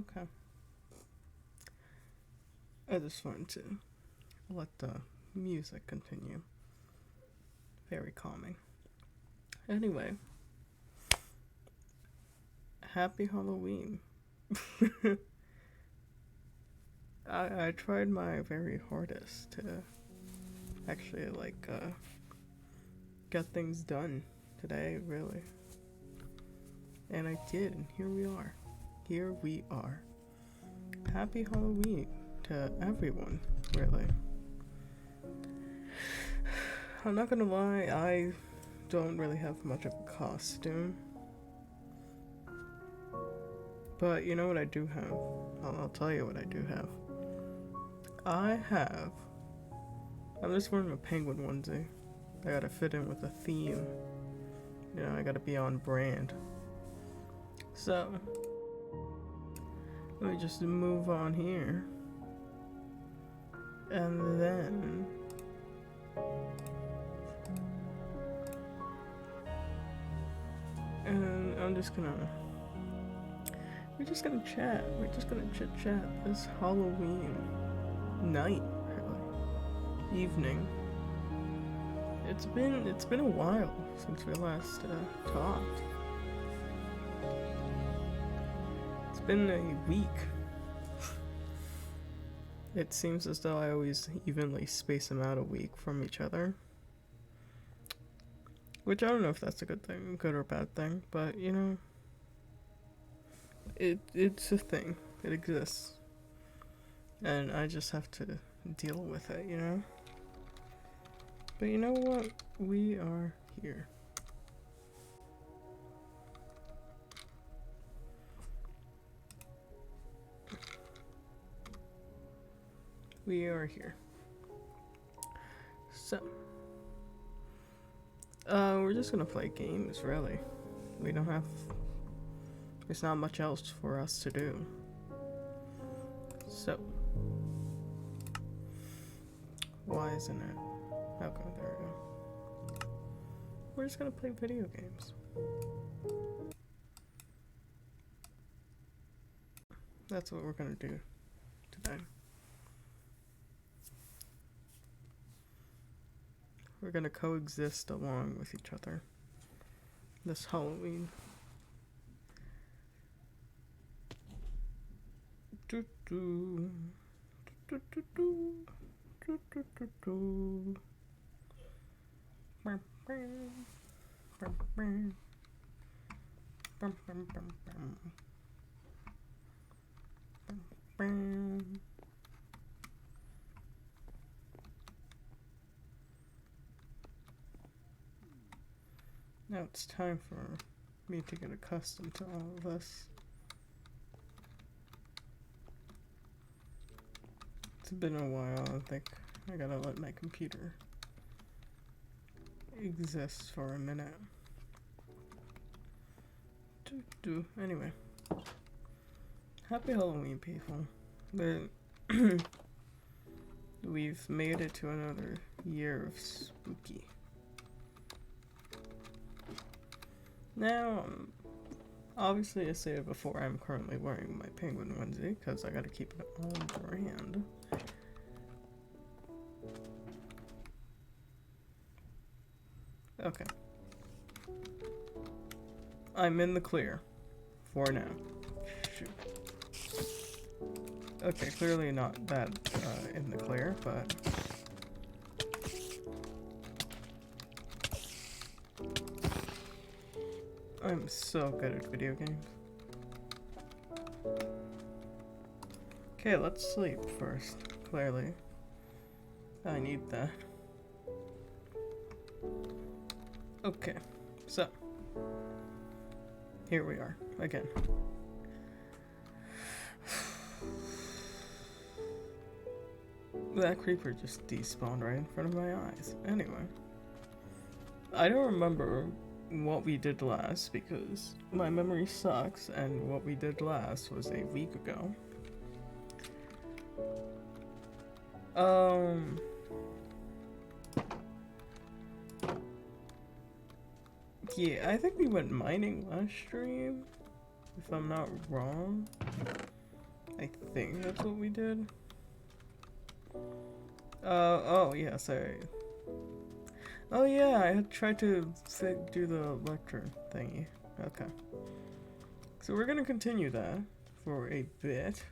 Okay. I just wanted to let the music continue. Very calming. Anyway, happy Halloween. I tried my very hardest to actually get things done today, really. And I did, and here we are. Here we are. Happy Halloween to everyone, really. I'm not gonna lie, I don't really have much of a costume. But you know what I do have? I'll tell you what I do have. I'm just wearing a penguin onesie. I gotta fit in with the theme. You know, I gotta be on brand. So, let me just move on here. And then... And I'm just gonna... We're just gonna chat. We're just gonna chit-chat this Halloween night, really. Evening. It's been a while since we last talked. It's been a week. It seems as though I always evenly space them out a week from each other. Which I don't know if that's a good thing, good or bad thing, but you know, it's a thing. It exists. And I just have to deal with it, you know? But you know what? We are here. We are here. So, we're just gonna play games, really. We don't have... There's not much else for us to do. So, why isn't it? Okay, there we go. We're just gonna play video games. That's what we're gonna do today. We're gonna coexist along with each other this Halloween. Do do do do do do do do do. Bam bam bam bam bam bam bam bam bam. Now it's time for me to get accustomed to all of this. It's been a while. I think I gotta let my computer exist for a minute. Anyway. Happy Halloween, people. We've made it to another year of spooky. Now, obviously I stated before I'm currently wearing my penguin onesie because I gotta keep it on brand. Okay. I'm in the clear. For now. Shoot. Okay, clearly not that in the clear, but... I'm so good at video games. Okay, let's sleep first, clearly. I need that. Okay, so. Here we are, again. That creeper just despawned right in front of my eyes. Anyway. I don't remember what we did last because my memory sucks, and what we did last was a week ago. Yeah, I think we went mining last stream, if I'm not wrong. I think that's what we did. Oh yeah, sorry. Oh yeah, I had tried to do the lecture thingy. Okay. So we're gonna continue that for a bit.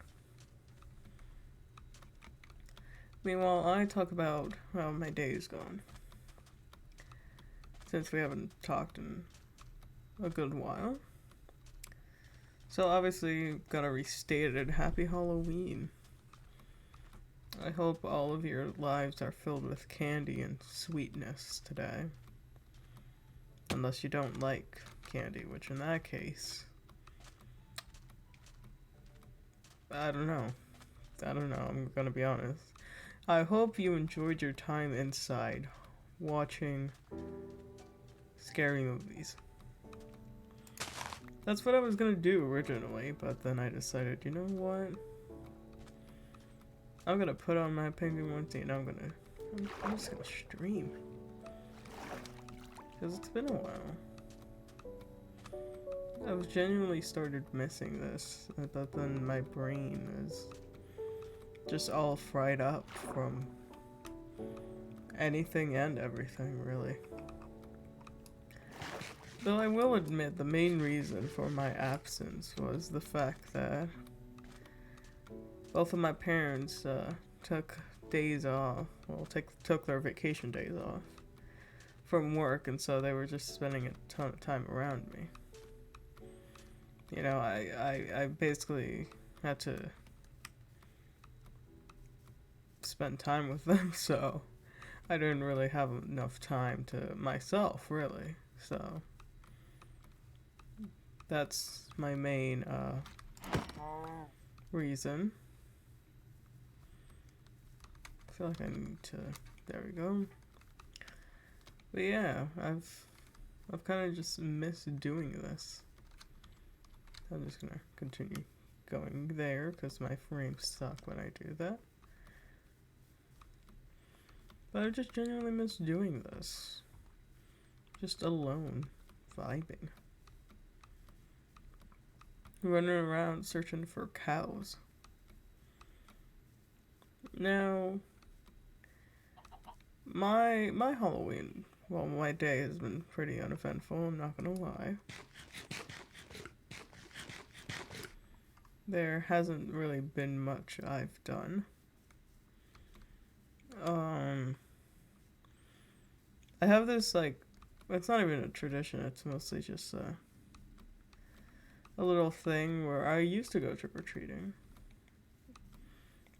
Meanwhile, I talk about how my day is gone. Since we haven't talked in a good while. So obviously, gotta restate it. Happy Halloween. I hope all of your lives are filled with candy and sweetness today. Unless you don't like candy, which in that case... I don't know, I'm gonna be honest. I hope you enjoyed your time inside, watching scary movies. That's what I was gonna do originally, but then I decided, you know what? I'm gonna put on my penguin onesie and I'm just gonna stream. Because it's been a while. I've genuinely started missing this, but then my brain is just all fried up from anything and everything, really. Though I will admit the main reason for my absence was the fact that both of my parents took days off, took their vacation days off from work, and so they were just spending a ton of time around me. You know, I basically had to spend time with them, so I didn't really have enough time to myself, really. So that's my main reason. I feel like I need to. There we go. But yeah, I've kind of just missed doing this. I'm just gonna continue going there because my frames suck when I do that. But I just genuinely miss doing this. Just alone, vibing. Running around searching for cows. Now, my Halloween, well, my day has been pretty uneventful, I'm not gonna lie. There hasn't really been much I've done. I have this, like, it's not even a tradition, it's mostly just a little thing where I used to go trick-or-treating.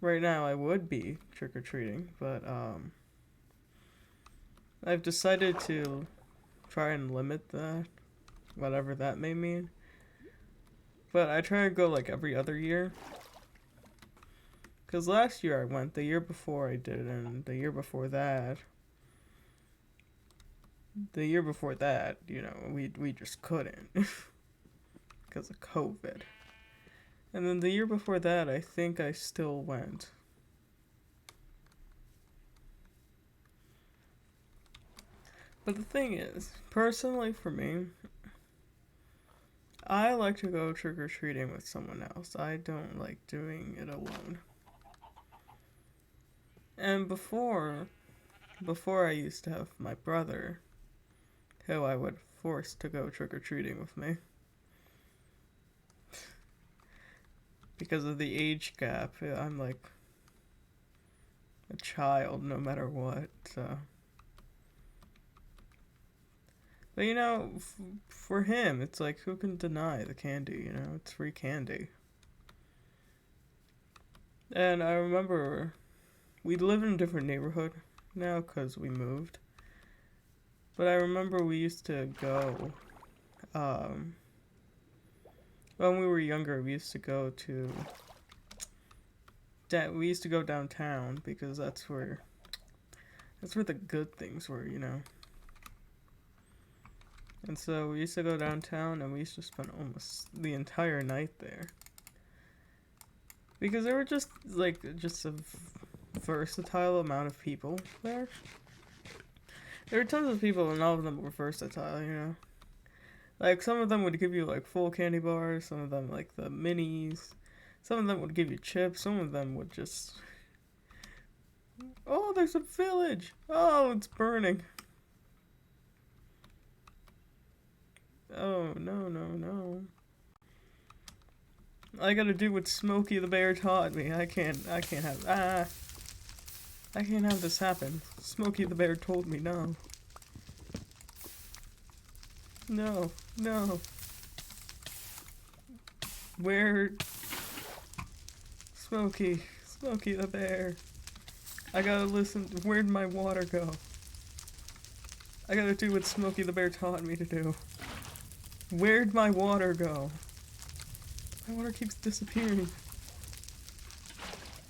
Right now I would be trick-or-treating, but I've decided to try and limit that, whatever that may mean. But I try to go like every other year. Because last year I went, the year before I did, and the year before that, you know, we just couldn't. Because of COVID. And then the year before that, I think I still went. But the thing is, personally for me, I like to go trick-or-treating with someone else. I don't like doing it alone. And before I used to have my brother, who I would force to go trick-or-treating with me. Because of the age gap, I'm like a child no matter what, so. But you know, for him, it's like, who can deny the candy, you know? It's free candy. And I remember, we live in a different neighborhood now because we moved. But I remember we used to go, when we were younger, we used to go downtown because that's where the good things were, you know. And so we used to go downtown and we used to spend almost the entire night there. Because there were just a versatile amount of people there. There were tons of people and all of them were versatile, you know. Like some of them would give you like full candy bars, some of them like the minis, Some of them would give you chips, some of them would just... Oh, there's a village! Oh, it's burning. Oh, no, no, no. I gotta do what Smokey the Bear taught me. I can't have, I can't have this happen. Smokey the Bear told me no. No, no. Where... Smokey the Bear. I gotta listen, where'd my water go? I gotta do what Smokey the Bear taught me to do. Where'd my water go? My water keeps disappearing.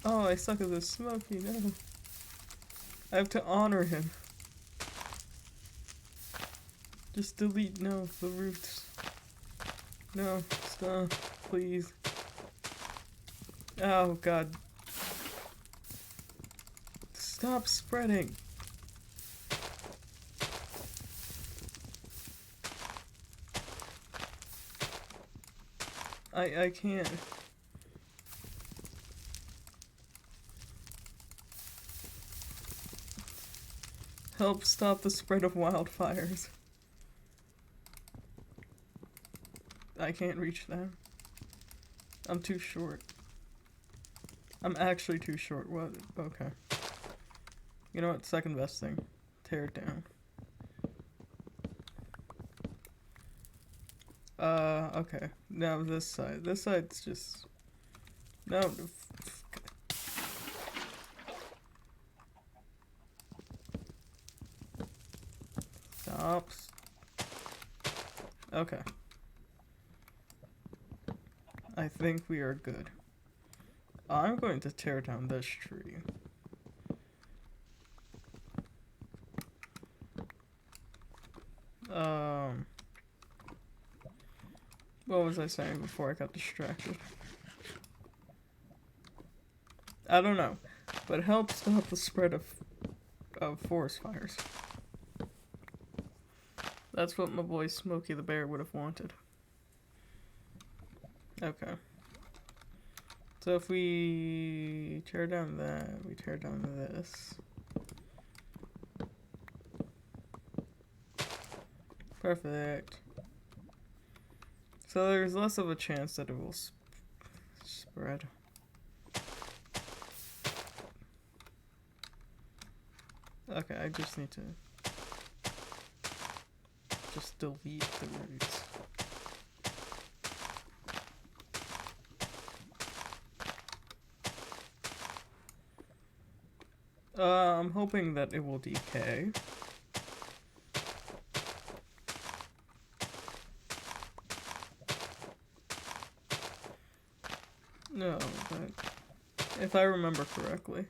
Oh, I suck at this. Smokey, no. I have to honor him. Just delete, no, the roots. No, stop, please. Oh, God. Stop spreading. I can't. Help stop the spread of wildfires. I can't reach them. I'm too short. I'm actually too short. What? Okay. You know what? Second best thing. Tear it down. Okay. Now this side. This side's just... No. Stop. Okay. I think we are good. I'm going to tear down this tree. What was I saying before I got distracted? I don't know, but help stop the spread of forest fires. That's what my boy Smokey the Bear would have wanted. Okay. So if we tear down that, we tear down this. Perfect. So there's less of a chance that it will spread. Okay, I just need to just delete the roots. I'm hoping that it will decay. No, but if I remember correctly,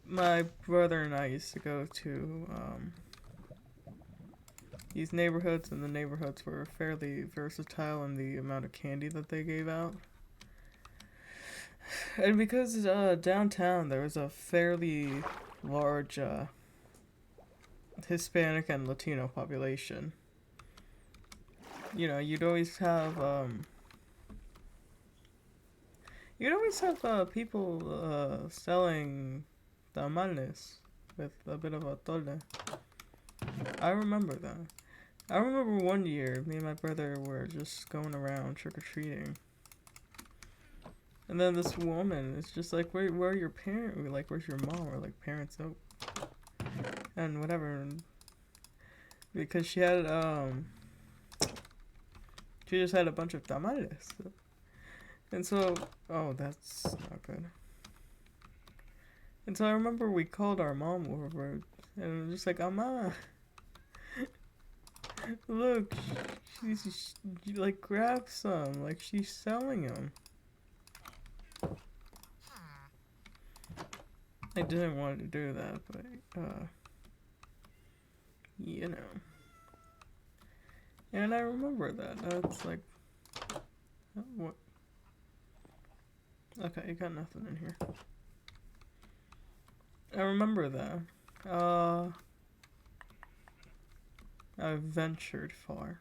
my brother and I used to go to these neighborhoods, and the neighborhoods were fairly versatile in the amount of candy that they gave out. And because downtown there was a fairly large Hispanic and Latino population, you know, you'd always have people selling tamales with a bit of atole. I remember that. I remember one year, me and my brother were just going around trick-or-treating. And then this woman is just like, where are your parents? We're like, where's your mom? We're like, parents, oh. And whatever. And because she had, she just had a bunch of tamales. And so, oh, that's not good. And so I remember we called our mom over, and just like, Ama, look, she's like, grab some, like, she's selling them. I didn't want to do that, but, you know. And I remember that. That's like, what? Okay, you got nothing in here. I remember that. I ventured far.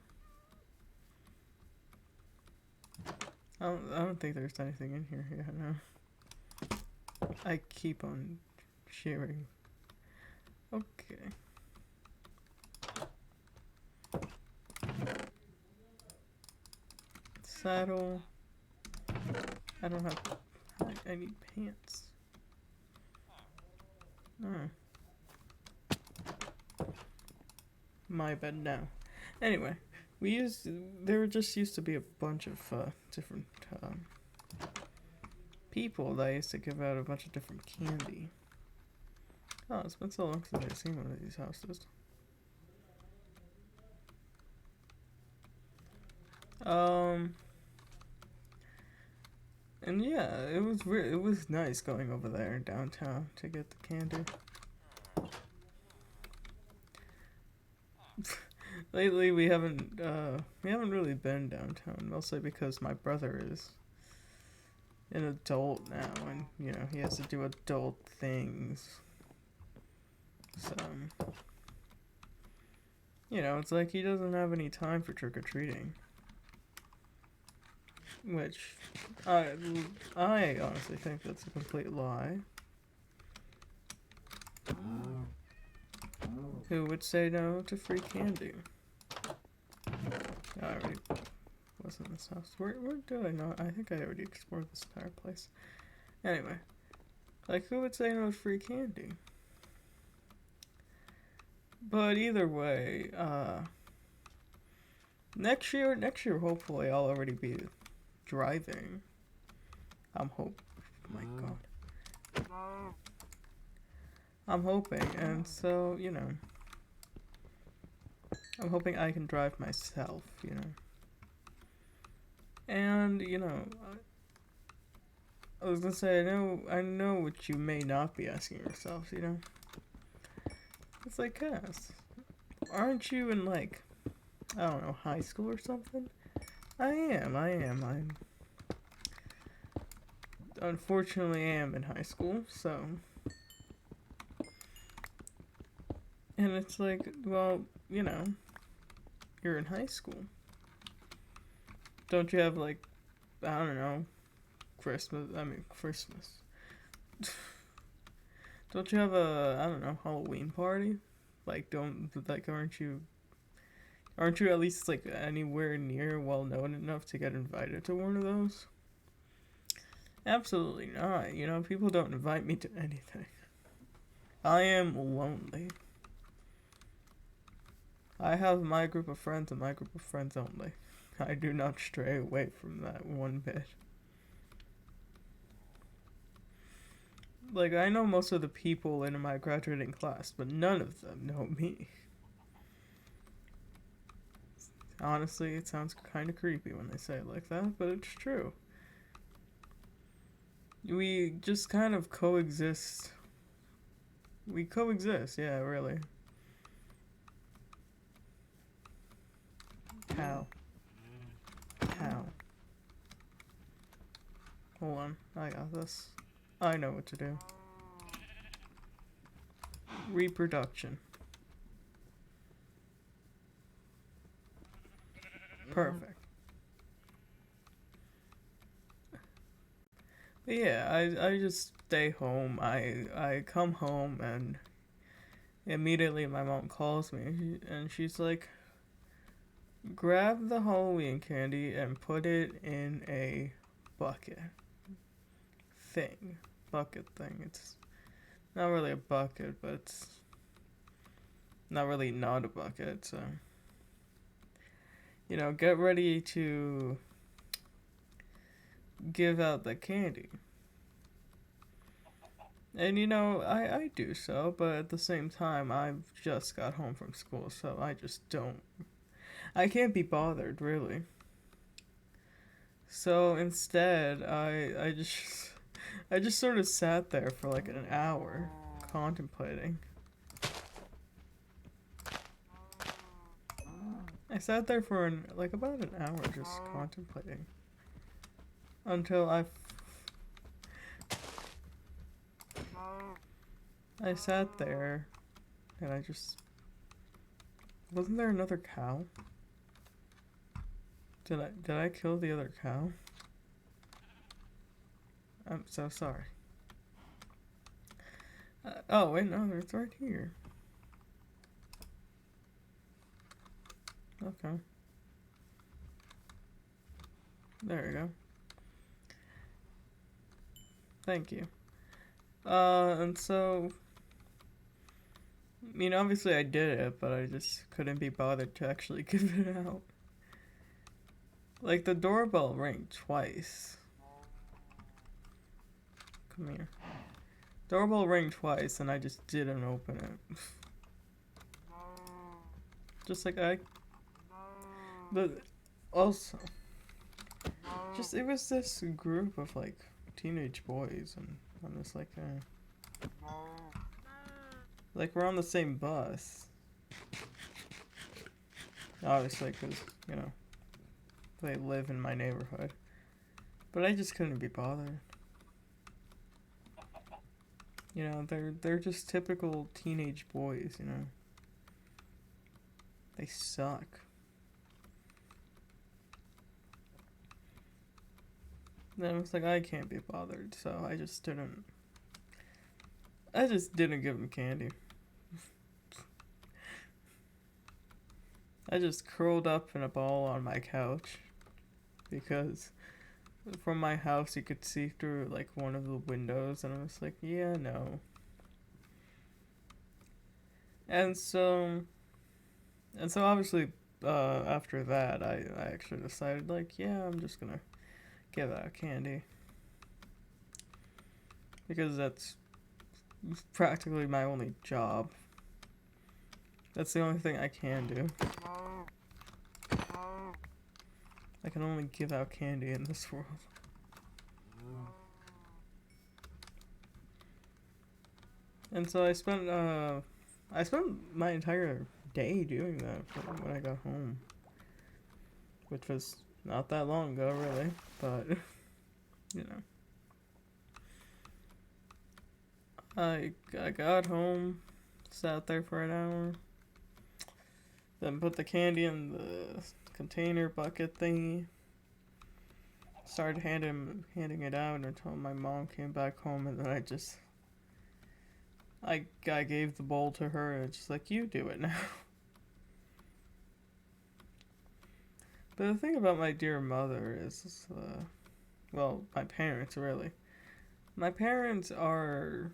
I don't think there's anything in here. Yeah, no. I keep on shearing. Okay. Saddle. I don't have. I need pants. Oh. My bed now. Anyway, there just used to be a bunch of different people that used to give out a bunch of different candy. Oh, it's been so long since I've seen one of these houses. And yeah, it was nice going over there downtown to get the candy. Lately we haven't really been downtown, mostly because my brother is an adult now and you know he has to do adult things. So you know, it's like he doesn't have any time for trick-or-treating. Which I honestly think that's a complete lie. Who would say no to free candy? I already was in this house. Where did I not? I think I already explored this entire place. Anyway, like who would say no to free candy? But either way, next year hopefully I'll already be driving. Oh my god. I'm hoping, and so, you know, I'm hoping I can drive myself, you know. And, you know, I was gonna say, I know what you may not be asking yourselves, you know. It's like, Cass, aren't you in, like, I don't know, high school or something? I am. Unfortunately am in high school, so. And it's like, well, you know, you're in high school. Don't you have, like, I don't know, Christmas. Don't you have a, I don't know, Halloween party? Like, aren't you at least, like, anywhere near well known enough to get invited to one of those? Absolutely not. You know, people don't invite me to anything. I am lonely. I have my group of friends and my group of friends only. I do not stray away from that one bit. Like, I know most of the people in my graduating class, but none of them know me. Honestly, it sounds kind of creepy when they say it like that, but it's true. We just kind of coexist. We coexist, yeah, really. How? Hold on, I got this. I know what to do. Reproduction. Perfect. But yeah, I just stay home. I come home and immediately my mom calls me and she's like, grab the Halloween candy and put it in a bucket thing. It's not really a bucket, but it's not really not a bucket, so you know, get ready to give out the candy. And you know, I do so, but at the same time, I've just got home from school, so I can't be bothered, really. So instead, I just sort of sat there for like an hour, contemplating. I sat there for about an hour just contemplating. Until I sat there and I just... Wasn't there another cow? Did I kill the other cow? I'm so sorry. Oh, wait, no, it's right here. Okay. There we go. Thank you. And so, I mean, obviously I did it, but I just couldn't be bothered to actually give it out. Like, the doorbell rang twice. Come here. Doorbell rang twice, and I just didn't open it. Just like but also, just, it was this group of, like, teenage boys, and I'm just like, like, we're on the same bus. Obviously, because, you know, they live in my neighborhood. But I just couldn't be bothered. You know, they're just typical teenage boys, you know. They suck. Then I was like, I can't be bothered, so I just didn't give them candy. I just curled up in a ball on my couch because from my house you could see through like one of the windows, and I was like, yeah, no. And so obviously after that I actually decided, like, yeah, I'm just gonna give out candy because that's practically my only job. That's the only thing I can do. I can only give out candy in this world. And so I spent my entire day doing that when I got home, which was not that long ago, really, but you know. I got home, sat there for an hour, then put the candy in the container bucket thingy, started handing it out until my mom came back home, and then I gave the bowl to her, and just like, you do it now. But the thing about my dear mother is, well, my parents, really. My parents don't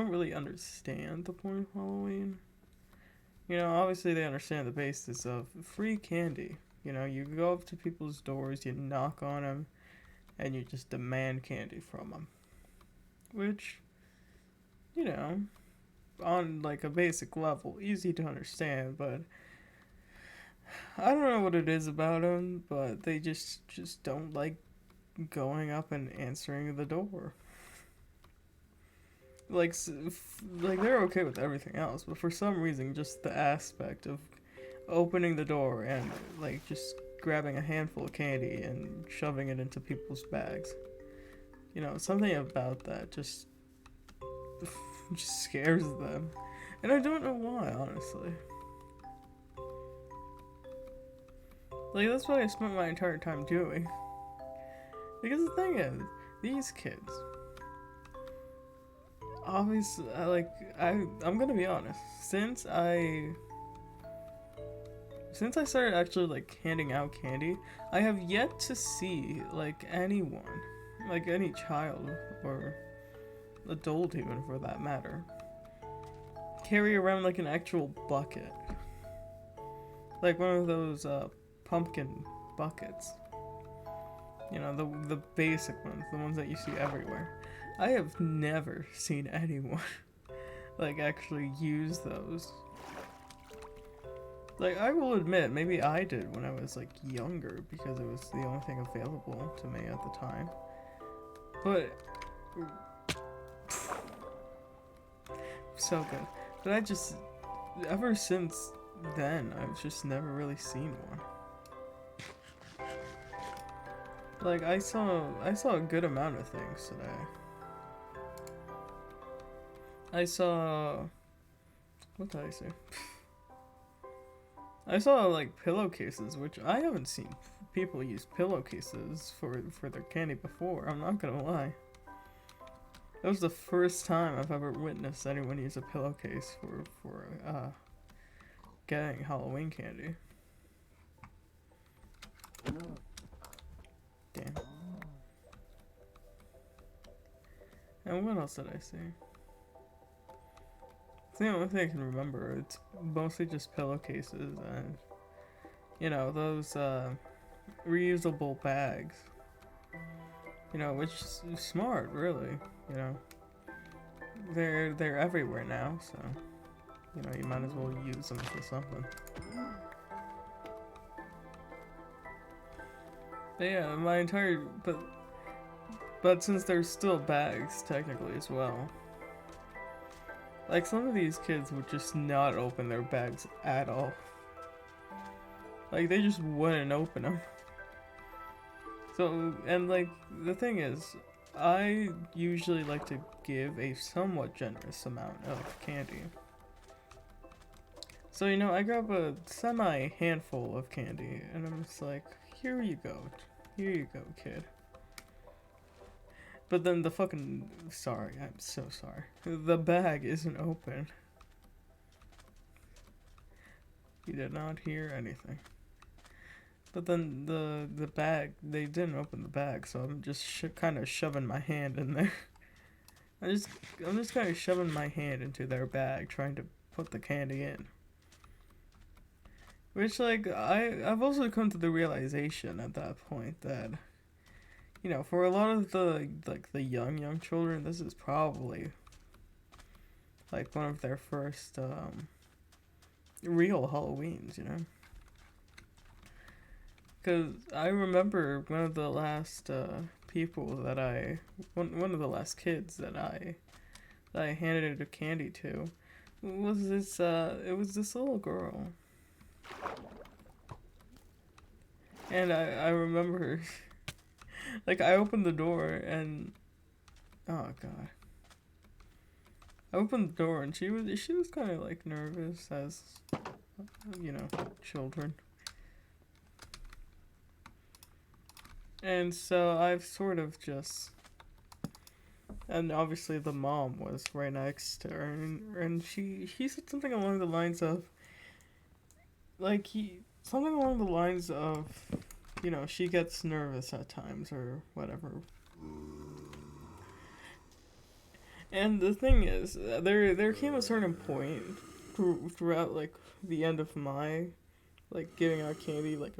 really understand the point of Halloween. You know, obviously they understand the basis of free candy. You know, you go up to people's doors, you knock on them, and you just demand candy from them. Which, you know, on like a basic level, easy to understand, but I don't know what it is about them, but they just don't like going up and answering the door. Like they're okay with everything else, but for some reason, just the aspect of opening the door and like just grabbing a handful of candy and shoving it into people's bags. You know, something about that just scares them, and I don't know why, honestly. Like, that's what I spent my entire time doing. Because the thing is, these kids, obviously, I'm gonna be honest. Since I started actually like handing out candy, I have yet to see like anyone, like any child or adult even for that matter, carry around like an actual bucket, like one of those pumpkin buckets. You know, the basic ones, the ones that you see everywhere. I have never seen anyone like actually use those. Like, I will admit, maybe I did when I was like younger because it was the only thing available to me at the time. But so good. But I just, ever since then, I've just never really seen one. Like, I saw a good amount of things today. I saw, what did I see? I saw like pillowcases, which I haven't seen people use pillowcases for their candy before. I'm not gonna lie. That was the first time I've ever witnessed anyone use a pillowcase for getting Halloween candy. Damn. And what else did I see? It's the only thing I can remember. It's mostly just pillowcases and, you know, those reusable bags. You know, which is smart, really. You know, they're everywhere now, so you know you might as well use them for something. But yeah, my entire but since there's still bags technically as well. Like some of these kids would just not open their bags at all. Like they just wouldn't open them. So, and like the thing is, I usually like to give a somewhat generous amount of candy. So, you know, I grab a semi-handful of candy, and I'm just like, here you go, kid. But then the fucking, sorry, I'm so sorry. The bag isn't open. You did not hear anything. But then the bag, they didn't open the bag, so I'm just kind of shoving my hand in there. I'm just kind of shoving my hand into their bag, trying to put the candy in. Which, like, I've also come to the realization at that point that, you know, for a lot of the, like, the young children, this is probably, like, one of their first, real Halloweens, you know? Because I remember one of the last people that one of the last kids that I handed a candy to was this it was this little girl, and I remember like I opened the door and oh god, I opened the door and she was kind of like nervous, as you know, children. And so I've sort of just, and obviously the mom was right next to her, and she said something along the lines of, like, something along the lines of, you know, she gets nervous at times or whatever. And the thing is, there came a certain point throughout, like, the end of my, like, giving out candy, like,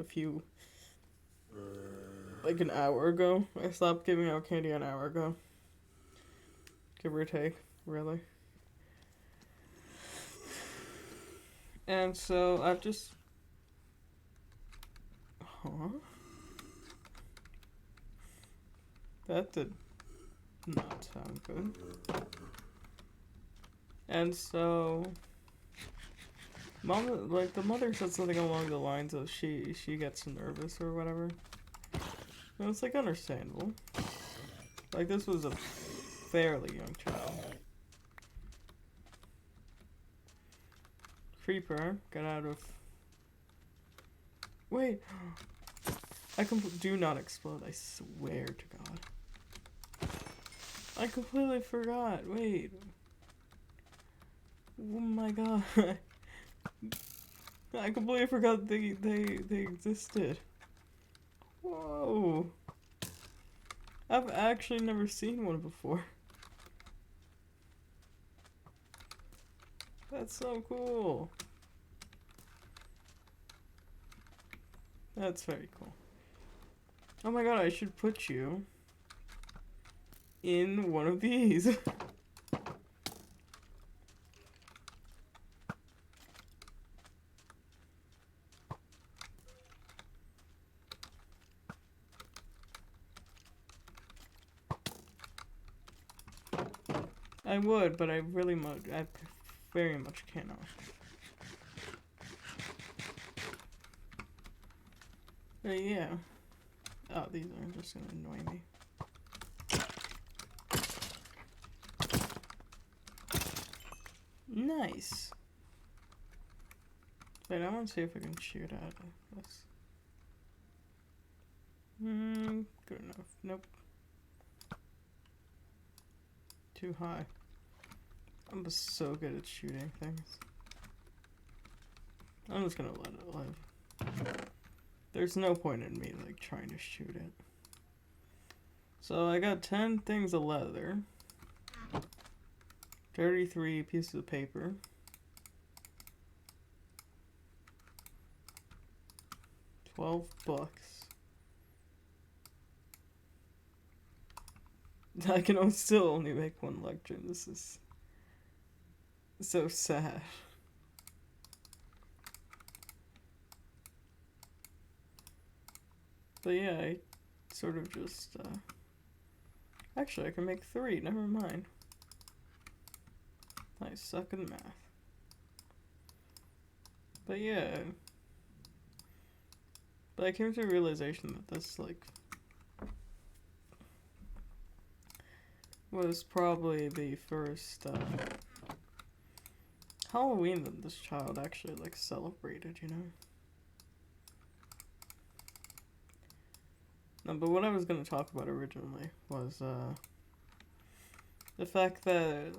like an hour ago. I stopped giving out candy an hour ago. Give or take, really. And so I've just... Huh? That did not sound good. And so... Mom, like, the mother said something along the lines of she gets nervous or whatever. And it's, like, understandable. Like, this was a fairly young child. Creeper, get out of... Wait! Do not explode, I swear to God. I completely forgot, wait. Oh my god. I completely forgot they existed. Whoa. I've actually never seen one before. That's so cool. That's very cool. Oh my god, I should put you in one of these. I would, but I very much cannot. But yeah. Oh, these are just gonna annoy me. Nice. Wait, I want to see if I can shoot out of this. Good enough. Nope. Too high. I'm just so good at shooting things. I'm just gonna let it live. There's no point in me like trying to shoot it. So I got 10 things of leather, 33 pieces of paper, 12 books. I can still only make one lecture. This is so sad. But yeah, I sort of just, actually I can make 3, never mind. I suck in math. But yeah. But I came to a realization that this, like, was probably the first, Halloween that this child actually, like, celebrated, you know? No, but what I was going to talk about originally was, the fact that,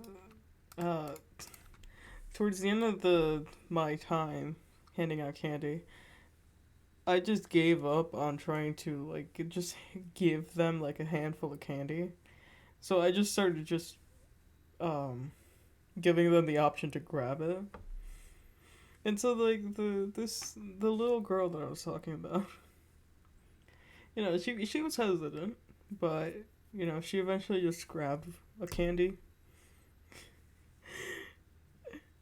towards the end of my time handing out candy, I just gave up on trying to, like, just give them, like, a handful of candy. So I just started just, giving them the option to grab it. And so, like, the little girl that I was talking about, you know, she was hesitant, but, you know, she eventually just grabbed a candy.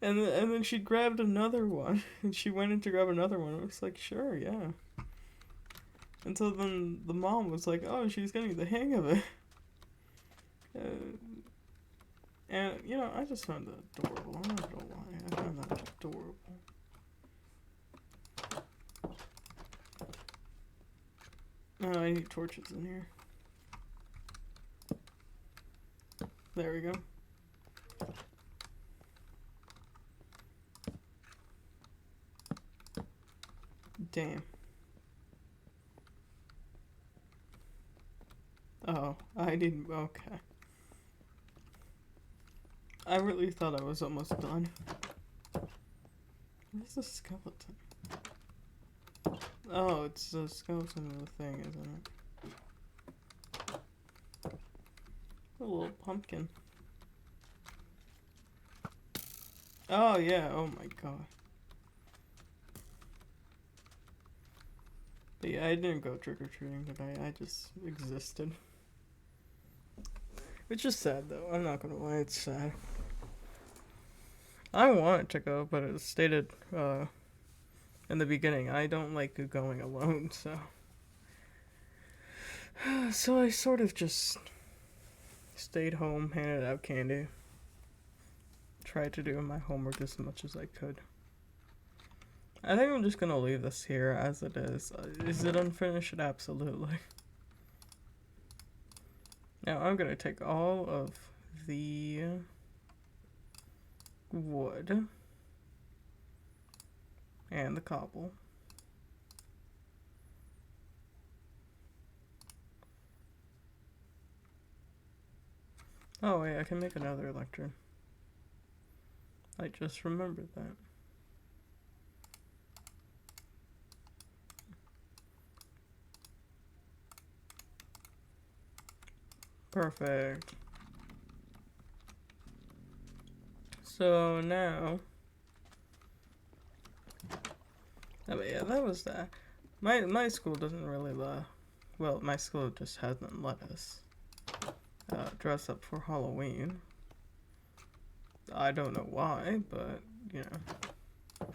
And then she grabbed another one, and she went in to grab another one. I was like, sure, yeah. And so then the mom was like, oh, she's getting the hang of it. And, you know, I just found that adorable. I'm not gonna lie, I found that adorable. Oh, I need torches in here. There we go. Damn. Oh, I didn't. Okay. I really thought I was almost done. Where's the skeleton? Oh, it's the skeleton of the thing, isn't it? A little pumpkin. Oh, yeah. Oh, my God. But yeah, I didn't go trick-or-treating today. I just existed. Which is sad, though. I'm not gonna lie. It's sad. I wanted to go, but it was stated in the beginning, I don't like going alone, so... So I sort of just stayed home, handed out candy. Tried to do my homework as much as I could. I think I'm just gonna leave this here as it is. Is it unfinished? Absolutely. Now I'm gonna take all of the wood and the cobble. Oh wait, I can make another lectern. I just remembered that. Perfect. So now, oh yeah, that was that. My school doesn't really well, my school just hasn't let us dress up for Halloween. I don't know why, but you know,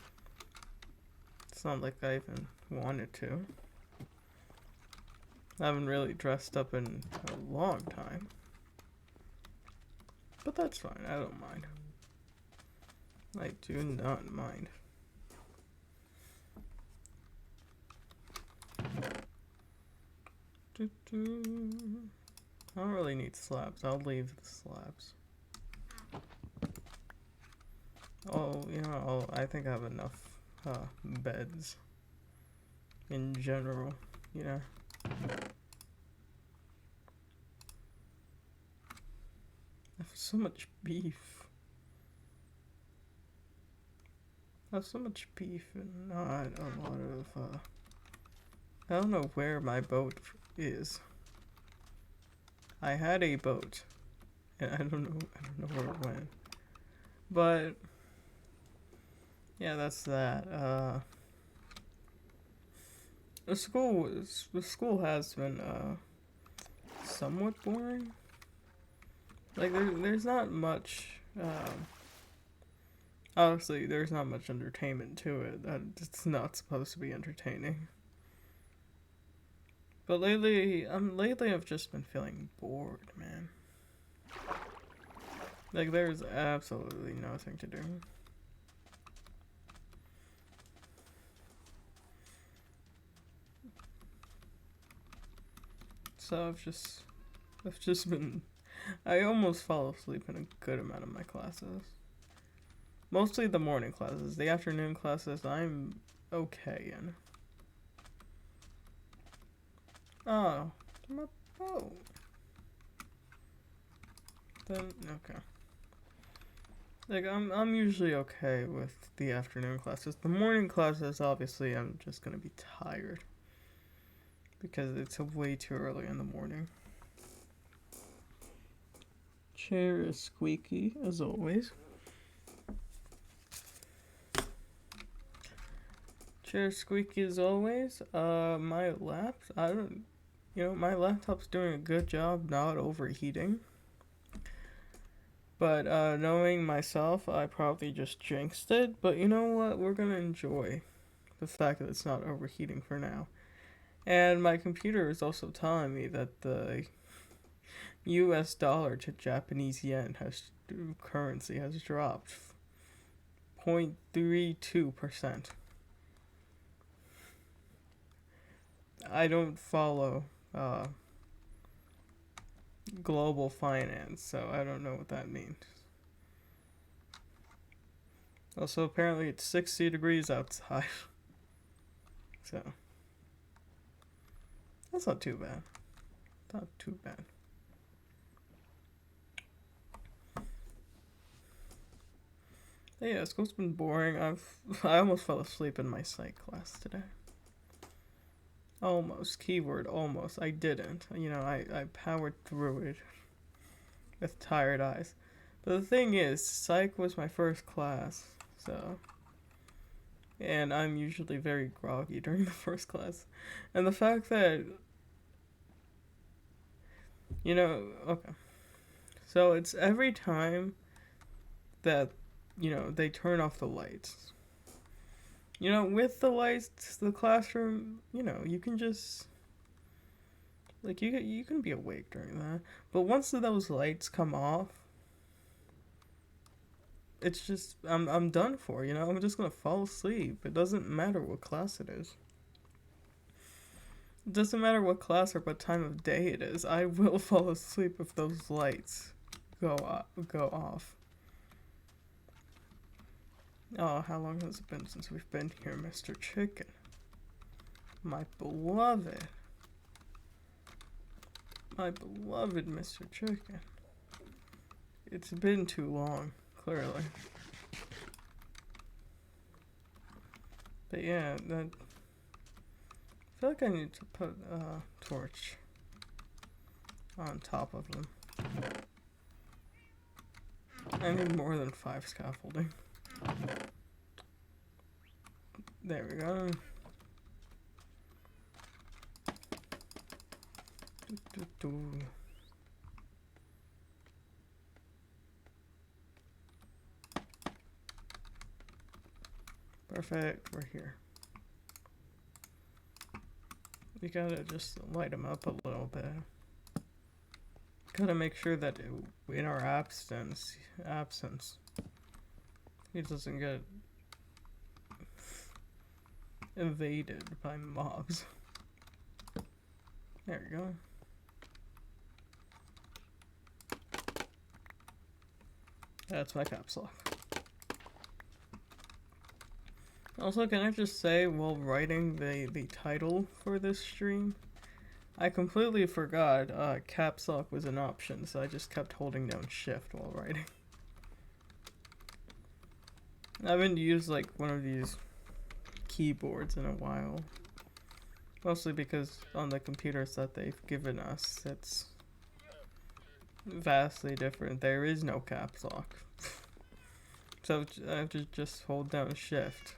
it's not like I even wanted to. I haven't really dressed up in a long time. But that's fine, I don't mind. I do not mind. I don't really need slabs, I'll leave the slabs. Oh, you know, I think I have enough beds in general, you know. I have so much beef. I have so much beef and not a lot of, I don't know where my boat is. I had a boat, and I don't know where it went. But yeah, that's that. The school has been somewhat boring. Like there's not much. Obviously, there's not much entertainment to it. It's not supposed to be entertaining. But lately I've just been feeling bored, man. Like there's absolutely nothing to do. So I've just been, I almost fall asleep in a good amount of my classes. Mostly the morning classes. The afternoon classes I'm okay in. Oh, my boat. Then okay. Like I'm usually okay with the afternoon classes. The morning classes, obviously, I'm just gonna be tired because it's way too early in the morning. Chair is squeaky as always. Chair squeaky as always. My my laptop's doing a good job not overheating. But knowing myself, I probably just jinxed it. But you know what? We're gonna enjoy the fact that it's not overheating for now. And my computer is also telling me that the US dollar to Japanese yen currency has dropped 0.32%. I don't follow global finance, so I don't know what that means. Also, apparently it's 60 degrees outside. So, that's not too bad. Not too bad. But yeah, school's been boring. I almost fell asleep in my psych class today. Almost. Keyword almost. I didn't. I powered through it with tired eyes. But the thing is, psych was my first class, so... And I'm usually very groggy during the first class. And the fact that... okay. So it's every time that, they turn off the lights. With the lights, the classroom, you can just... Like, you can be awake during that. But once those lights come off, it's just, I'm done for, I'm just gonna fall asleep. It doesn't matter what class it is. It doesn't matter what class or what time of day it is. I will fall asleep if those lights go off. Oh, how long has it been since we've been here, Mr. Chicken? My beloved. My beloved Mr. Chicken. It's been too long, clearly. But yeah, I feel like I need to put a torch on top of them. I need more than 5 scaffolding. There we go. Perfect, we're here. You gotta just light him up a little bit. Gotta make sure that in our absence, he doesn't get invaded by mobs. There we go. That's my caps lock. Also, can I just say, while writing the title for this stream, I completely forgot caps lock was an option, so I just kept holding down shift while writing. I haven't used like one of these keyboards in a while. Mostly because on the computers that they've given us, it's vastly different. There is no caps lock. So I have to just hold down shift.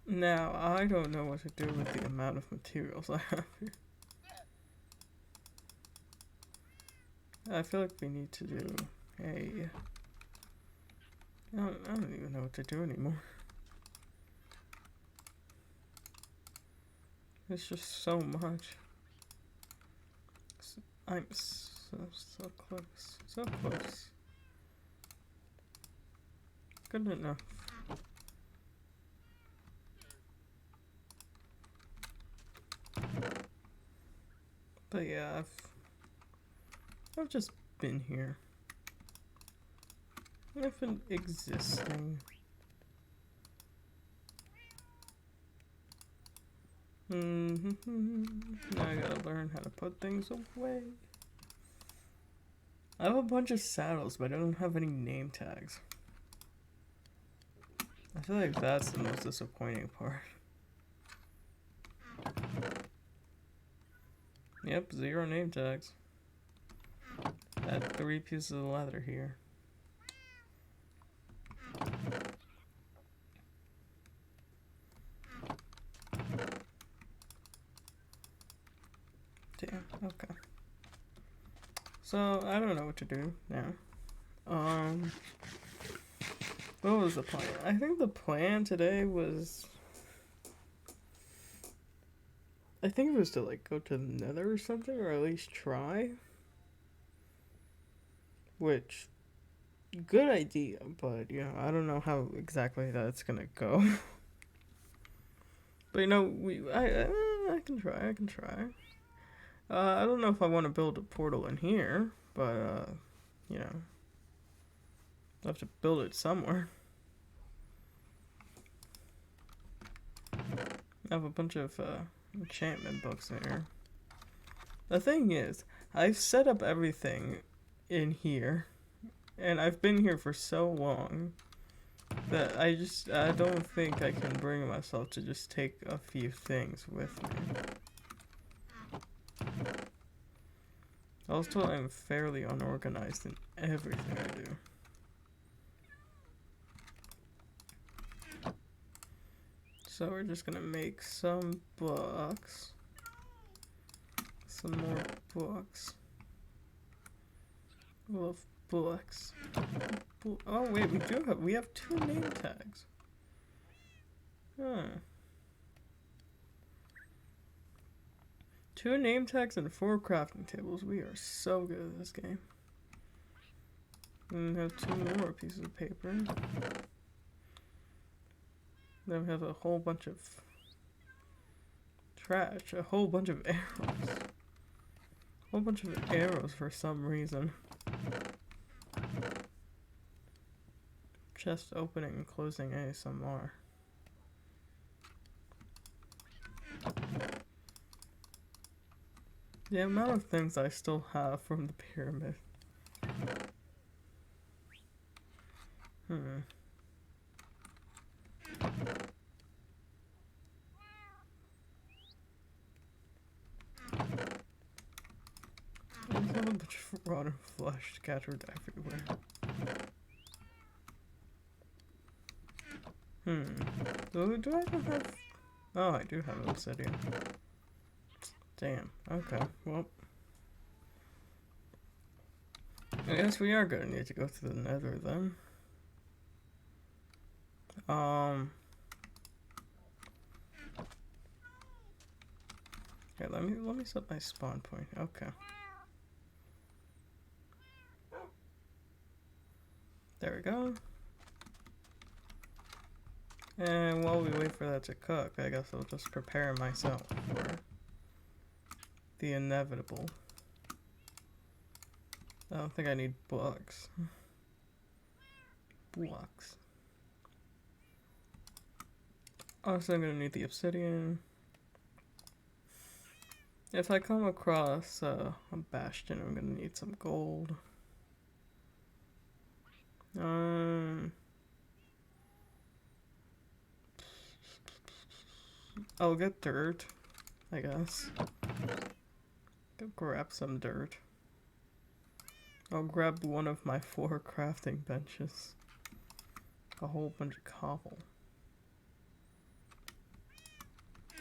Now, I don't know what to do with the amount of materials I have here. I feel like we need to do a... I don't even know what to do anymore. It's just so much. I'm so close. So close. Good enough. But yeah, I've just been here. I've been existing. Now I gotta learn how to put things away. I have a bunch of saddles, but I don't have any name tags. I feel like that's the most disappointing part. Yep, 0 name tags. Add 3 pieces of leather here. Damn, okay. So, I don't know what to do now. What was the plan? I think the plan today was... I think it was to, like, go to the nether or something, or at least try. Which, good idea, but, you know, I don't know how exactly that's gonna go. But, you know, I can try. I don't know if I want to build a portal in here, but, you know, I'll have to build it somewhere. I have a bunch of, enchantment books in here. The thing is, I've set up everything in here, and I've been here for so long that I don't think I can bring myself to just take a few things with me. Also, I'm fairly unorganized in everything I do. So we're just gonna make some books. Some more books. I love books. Oh wait, we have 2 name tags. Huh. 2 name tags and 4 crafting tables. We are so good at this game. And we have 2 more pieces of paper. Then we have a whole bunch of trash, a whole bunch of arrows. A whole bunch of arrows for some reason. Chest opening and closing ASMR. The amount of things I still have from the pyramid. There's a bunch of rotten flesh scattered everywhere. Do I even have... Oh, I do have obsidian. Damn, okay, well. I guess we are gonna need to go to the nether then. Okay, let me set my spawn point. Okay. There we go. And while we wait for that to cook, I guess I'll just prepare myself for the inevitable. I don't think I need blocks. Blocks. Also, I'm gonna need the obsidian. If I come across a bastion, I'm gonna need some gold. I'll get dirt, I guess. Go grab some dirt. I'll grab one of my 4 crafting benches. A whole bunch of cobble.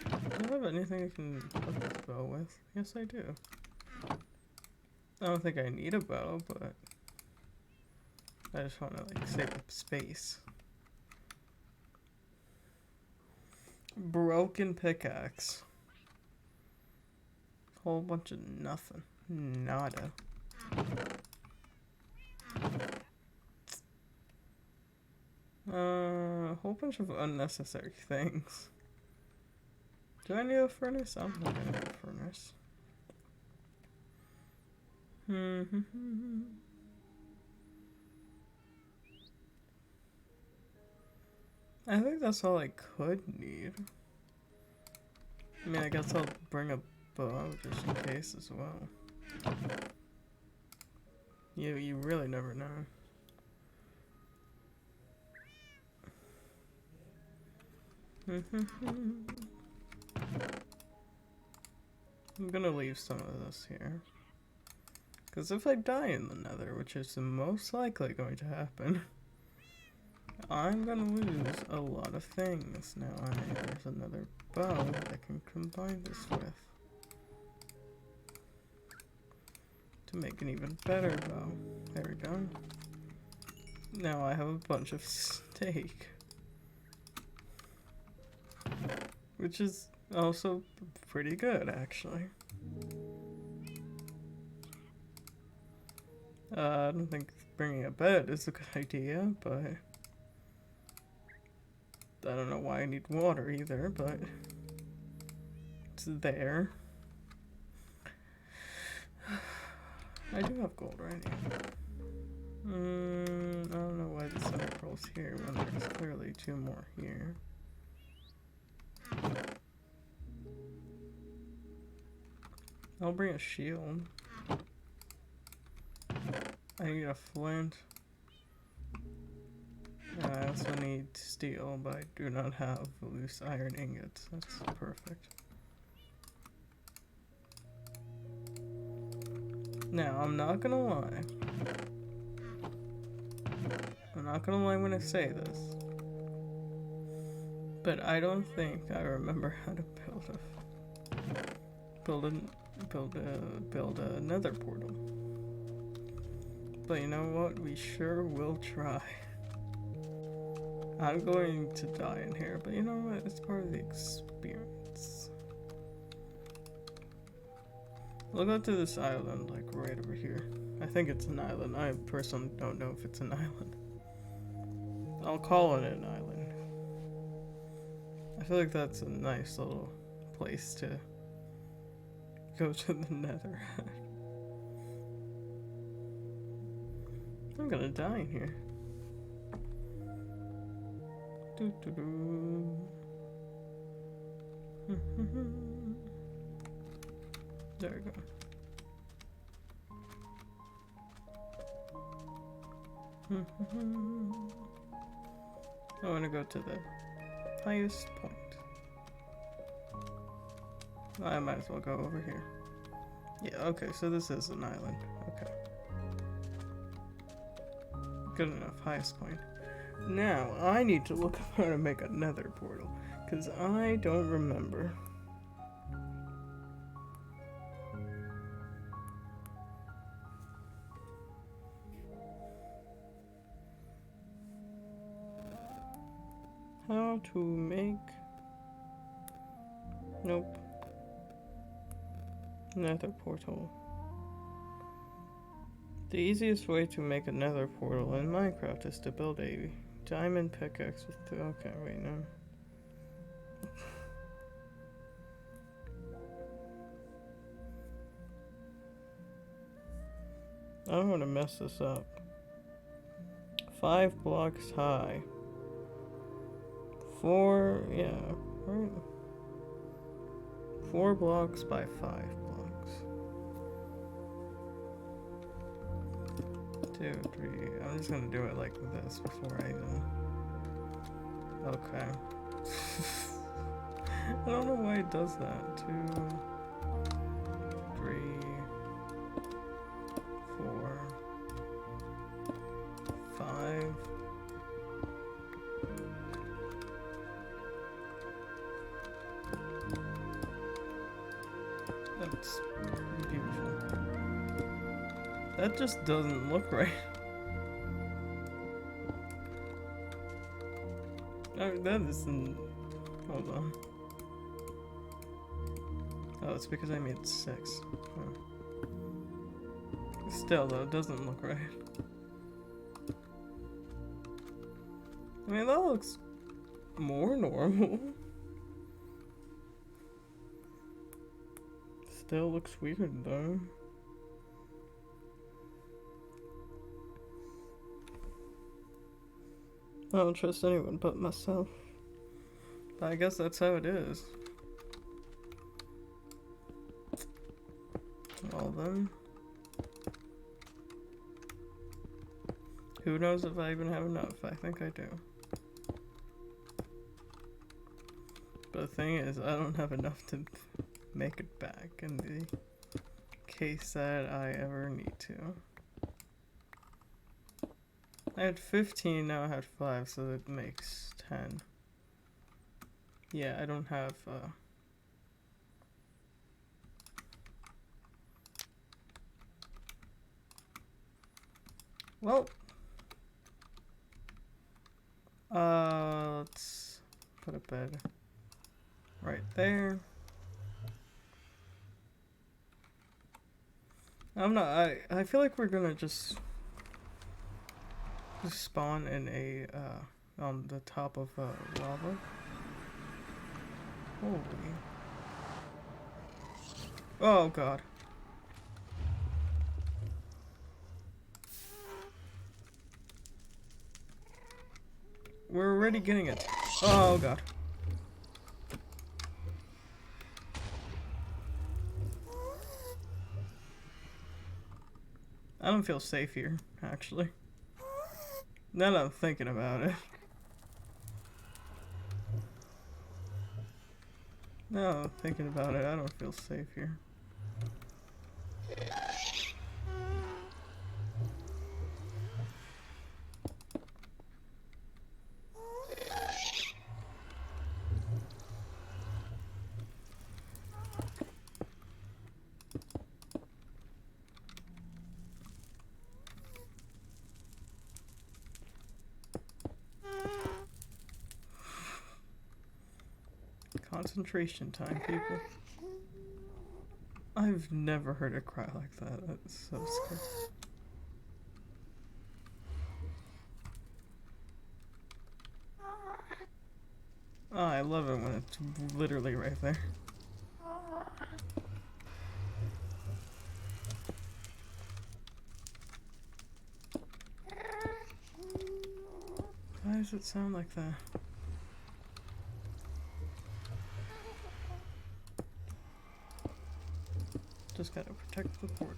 Do I have anything I can put this bow with? Yes, I do. I don't think I need a bow, but I just want to like save up space. Broken pickaxe. Whole bunch of nothing. Nada. A whole bunch of unnecessary things. Do I need a furnace? I'm not gonna need a furnace. I think that's all I could need. I mean, I guess I'll bring a bow just in case as well. You really never know. I'm gonna leave some of this here. Because if I die in the nether, which is most likely going to happen, I'm gonna lose a lot of things. Now there's another bow that I can combine this with. To make an even better bow. There we go. Now I have a bunch of steak. Which is also pretty good, actually. I don't think bringing a bed is a good idea, but I don't know why I need water either, but it's there. I do have gold right now. I don't know why the center pearl's here when there's clearly 2 more here. I'll bring a shield. I need a flint. I also need steel, but I do not have loose iron ingots. That's perfect. Now, I'm not gonna lie. I'm not gonna lie when I say this. But I don't think I remember how to build a nether portal. But you know what? We sure will try. I'm going to die in here, but you know what? It's part of the experience. We'll go to this island, like right over here. I think it's an island. I personally don't know if it's an island. I'll call it an island. I feel like that's a nice little place to go to the nether. I'm gonna die in here. There we go. I want to go to the highest point. I might as well go over here. Yeah, okay, so this is an island. Okay. Good enough, highest point. Now, I need to look up how to make a nether portal, because I don't remember. How to make... Nope. Nether portal. The easiest way to make a nether portal in Minecraft is to build a diamond pickaxe with the... Okay, wait, no. I don't want to mess this up. 5 blocks high. 4, yeah, right. 4 blocks by 5 blocks. 2, 3. I'm just gonna do it like this before I even. Okay. I don't know why it does that. 2, 3, 4, 5. That's beautiful. That just doesn't look right. That isn't. Hold on. Oh, it's because I made 6. Huh. Still, though, it doesn't look right. I mean, that looks more normal. Still looks weird, though. I don't trust anyone but myself. But I guess that's how it is. Well then. Who knows if I even have enough? I think I do. But the thing is, I don't have enough to make it back in the case that I ever need to. I had 15, now I had 5, so that makes 10. Yeah, I don't have, well, let's put a bed right there. I feel like we're gonna just spawn in a, on the top of, lava. Holy. Oh god. We're already getting it. Oh god. I don't feel safe here, actually. Now that I'm thinking about it. No, thinking about it, I don't feel safe here. Concentration time, people. I've never heard it cry like that. That's so scary. Oh, I love it when it's literally right there. Why does it sound like that? Just gotta protect the portal.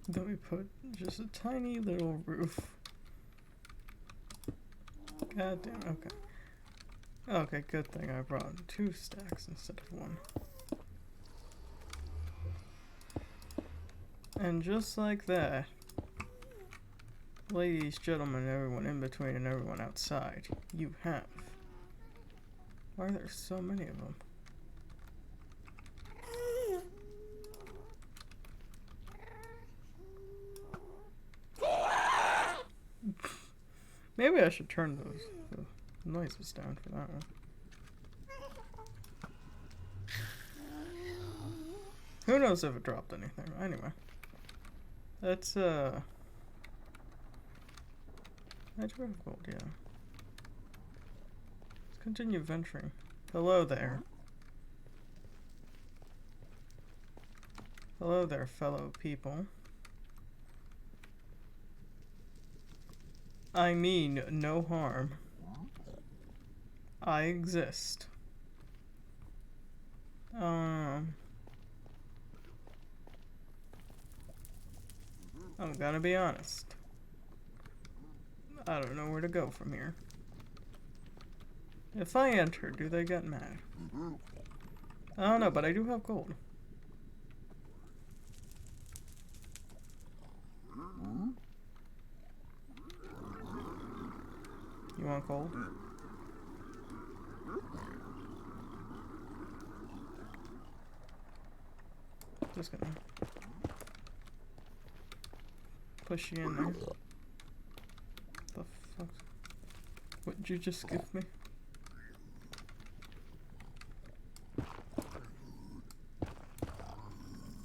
Then we put just a tiny little roof. God damn, okay. Okay, good thing I brought 2 stacks instead of 1. And just like that, ladies, gentlemen, everyone in between and everyone outside, you have. Why are there so many of them? Maybe I should turn the noises down for that one. Who knows if it dropped anything? Anyway. Let's I do have gold, yeah. Let's continue venturing. Hello there. Hello there, fellow people. I mean no harm. I exist. I'm gonna be honest. I don't know where to go from here. If I enter, do they get mad? I don't know, but I do have gold. You want gold? Just gonna push you in there. The fuck? What did you just give me?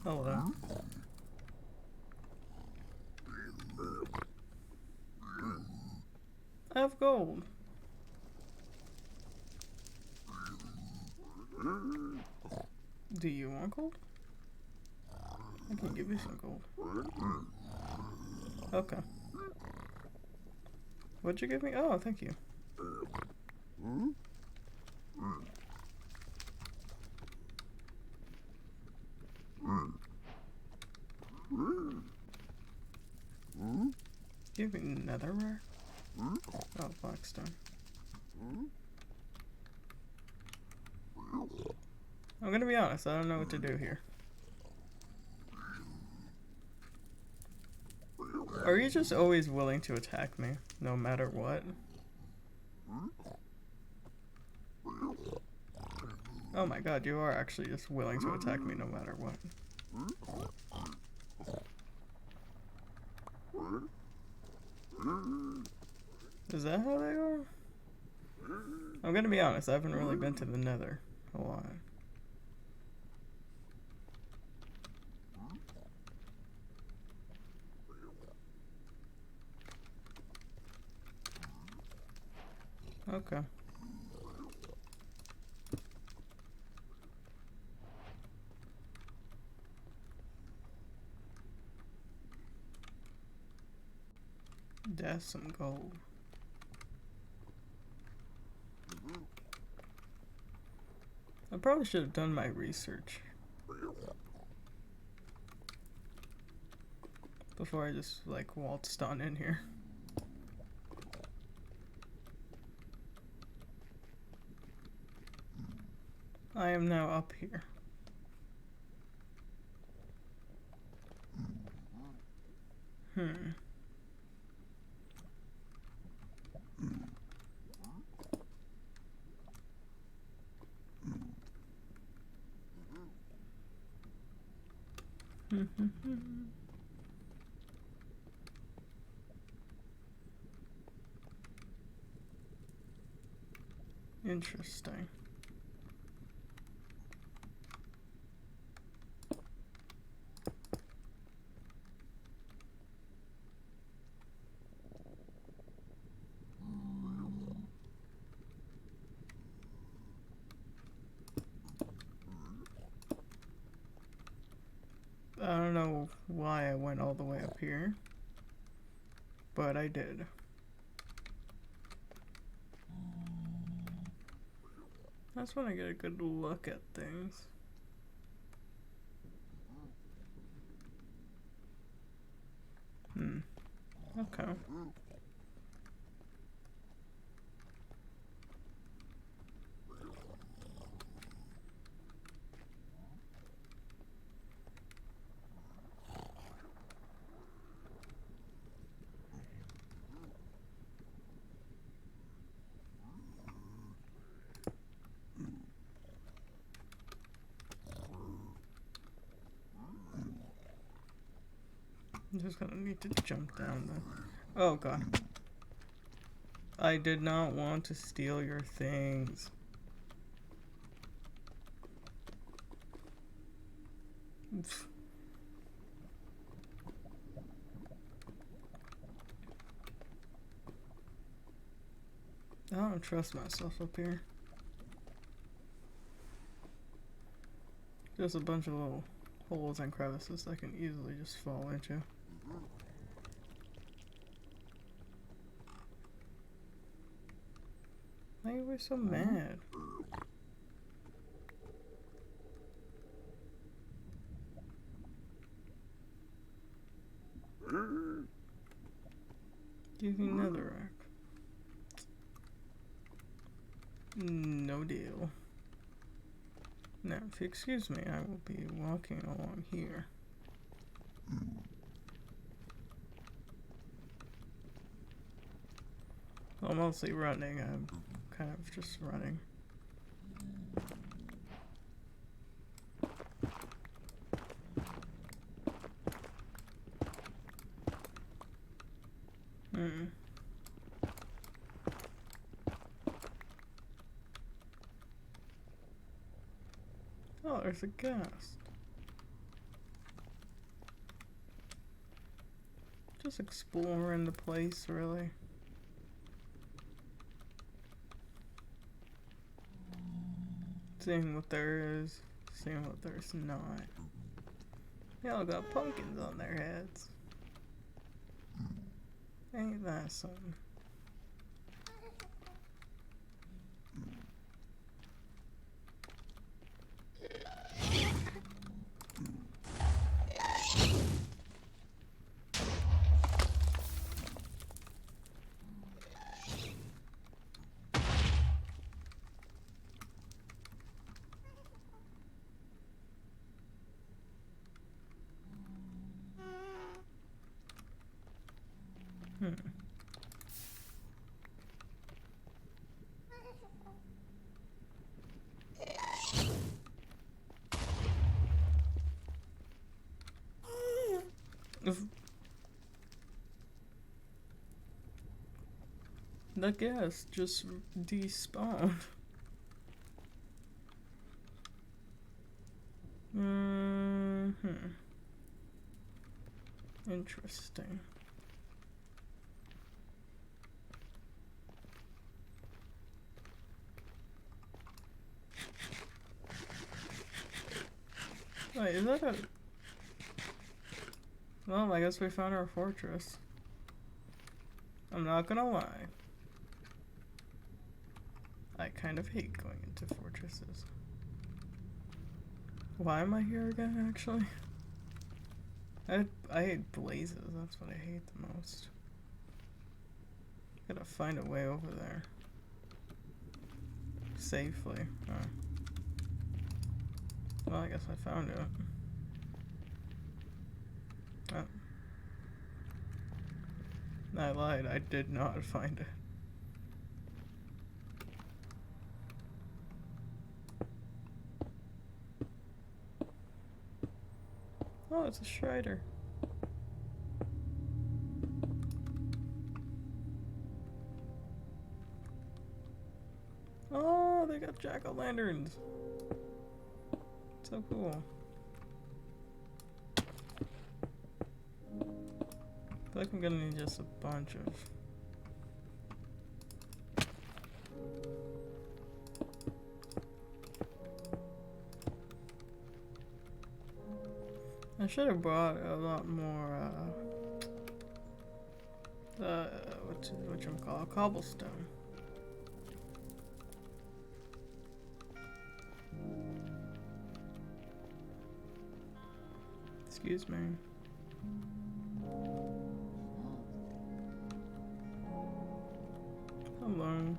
Hello. I have gold. Do you want gold? I can give you some gold. Okay. What'd you give me? Oh, thank you. Give me nether rare? Oh, blackstone. I'm gonna be honest, I don't know what to do here. Are you just always willing to attack me, no matter what? Oh my god, you are actually just willing to attack me no matter what. Is that how they are? I'm gonna be honest, I haven't really been to the nether a lot. Okay. That's some gold. I probably should have done my research before I just like waltzed on in here. I am now up here. Interesting. I don't know why I went all the way up here, but I did. That's when I get a good look at things. Okay. I'm just gonna need to jump down then. Oh god. I did not want to steal your things. Oof. don't trust myself up here. Just a bunch of little holes and crevices I can easily just fall into. Why are we so mad? Using netherrack. No deal. Now, if you excuse me, I will be walking along here. Well, mostly running. I'm kind of just running. Oh, there's a ghast. Just exploring the place, really. Seeing what there is, seeing what there's not. They all got pumpkins on their heads. Ain't that something? The ghast just despawned. Interesting. Wait, is that a... Well, I guess we found our fortress. I'm not gonna lie. I kind of hate going into fortresses. Why am I here again, actually? I hate blazes, that's what I hate the most. Gotta find a way over there. Safely. Huh. Well, I guess I found it. Oh. I lied, I did not find it. Oh, it's a Shrider. Oh, they got jack-o'-lanterns. So cool. I feel like I'm gonna need just a bunch of... I should have brought a lot more, whatchamacallit, cobblestone. Excuse me. Hello.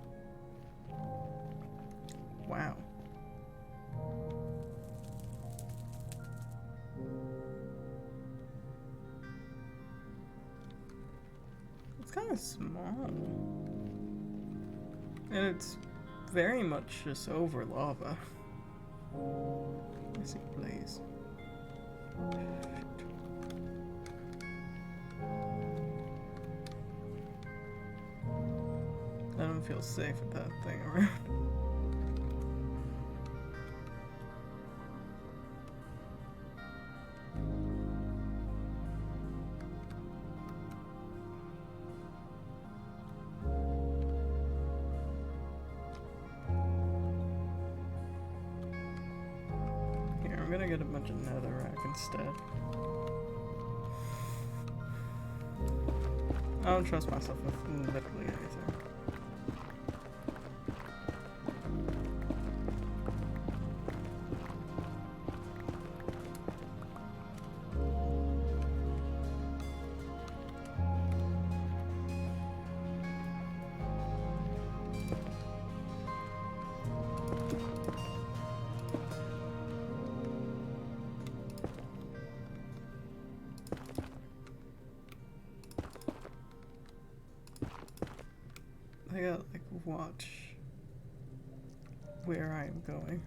Wow. It's kind of small. And it's very much just over lava. I see blaze. I don't feel safe with that thing around. I'm gonna get a bunch of netherrack instead. I don't trust myself with literally anything. I gotta like watch where I am going.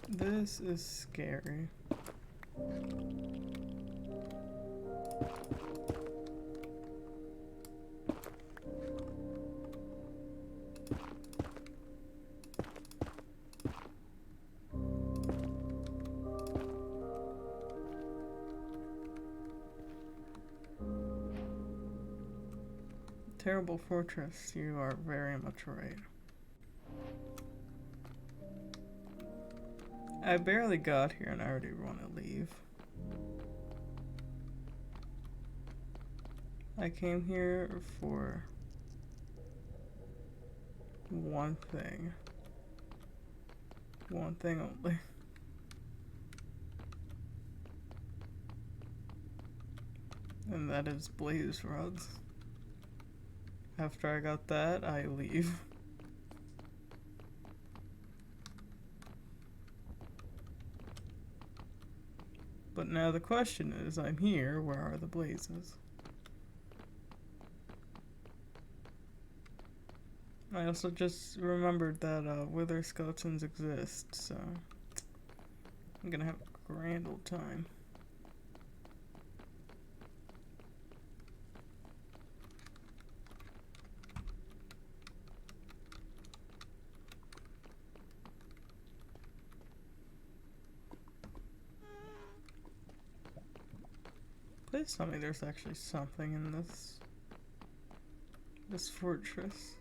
This is scary. Terrible fortress, you are very much right. I barely got here and I already want to leave. I came here for one thing. One thing only. And that is blaze rods. After I got that, I leave. But now the question is, I'm here, where are the blazes? I also just remembered that wither skeletons exist, so I'm gonna have a grand old time. Please tell me there's actually something in this fortress.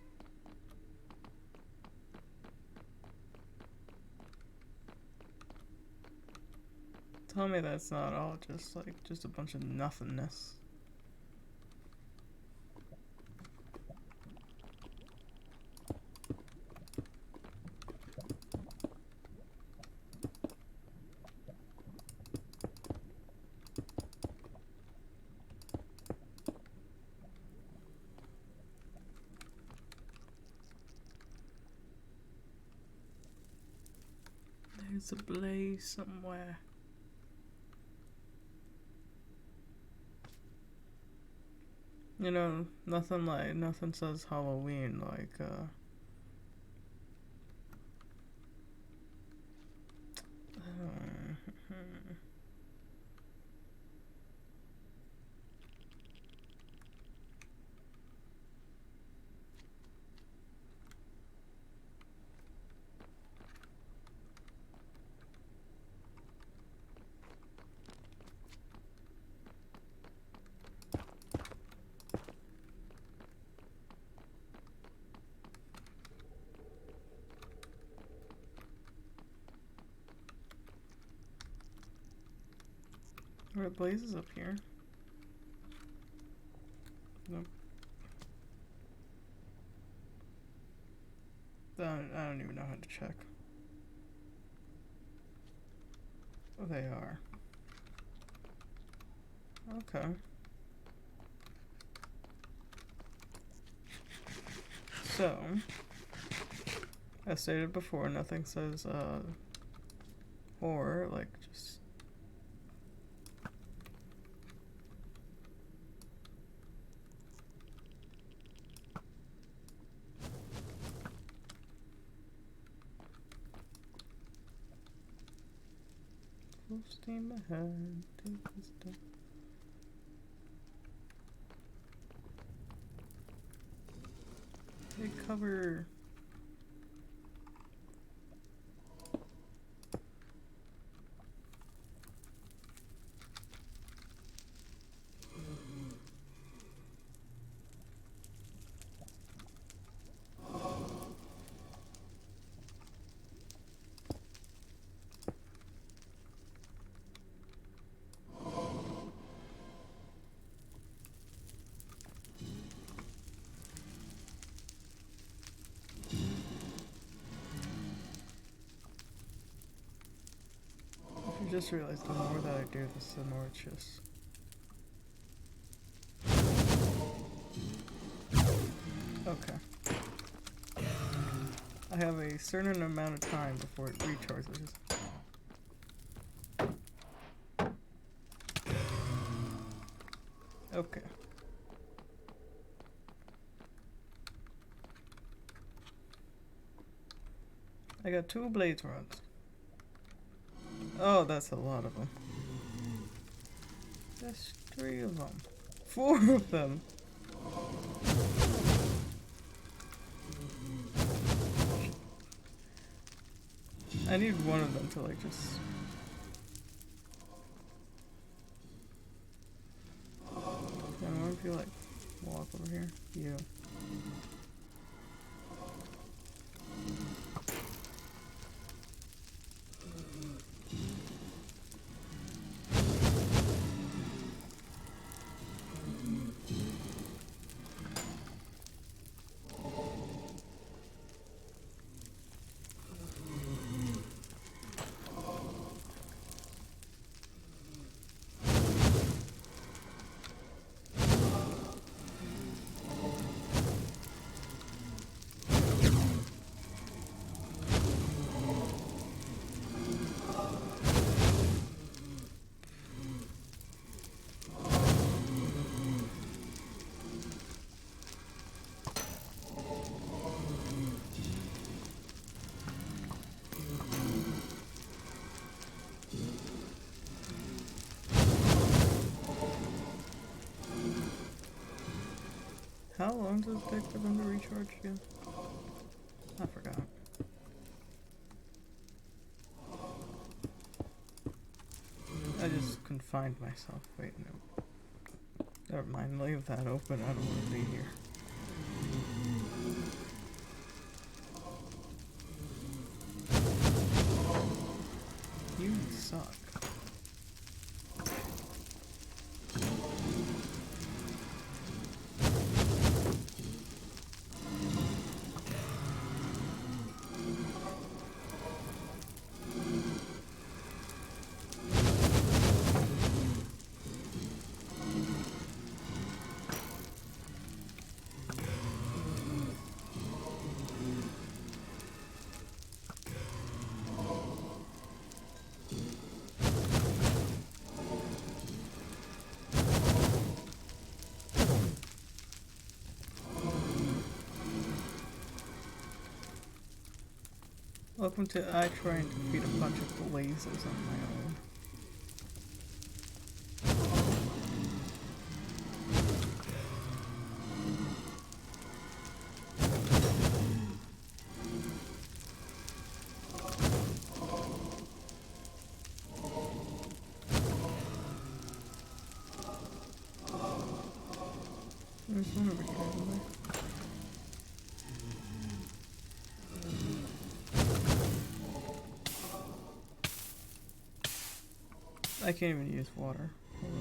Tell me that's not all just a bunch of nothingness. There's a blaze somewhere. You know, nothing says Halloween like, Are blazes up here? Nope. I don't even know how to check. Oh, they are. Okay. So, as stated before, nothing says, horror, like, just... Full steam ahead, take this down. Take cover. just realized the more that I do this, the more it's just... Okay. I have a certain amount of time before it recharges. Okay. I got 2 blaze rods. Oh, that's a lot of them. That's 3 of them. 4 of them. I need one of them to like just... I don't know if you like walk over here. You. How long does it take for them to recharge again? I forgot. I just confined myself. Wait, no. Never mind, leave that open. I don't want to be here. You suck. Welcome to I try and defeat a bunch of blazes on my own. There's one over here, isn't there? I can't even use water. Hold on.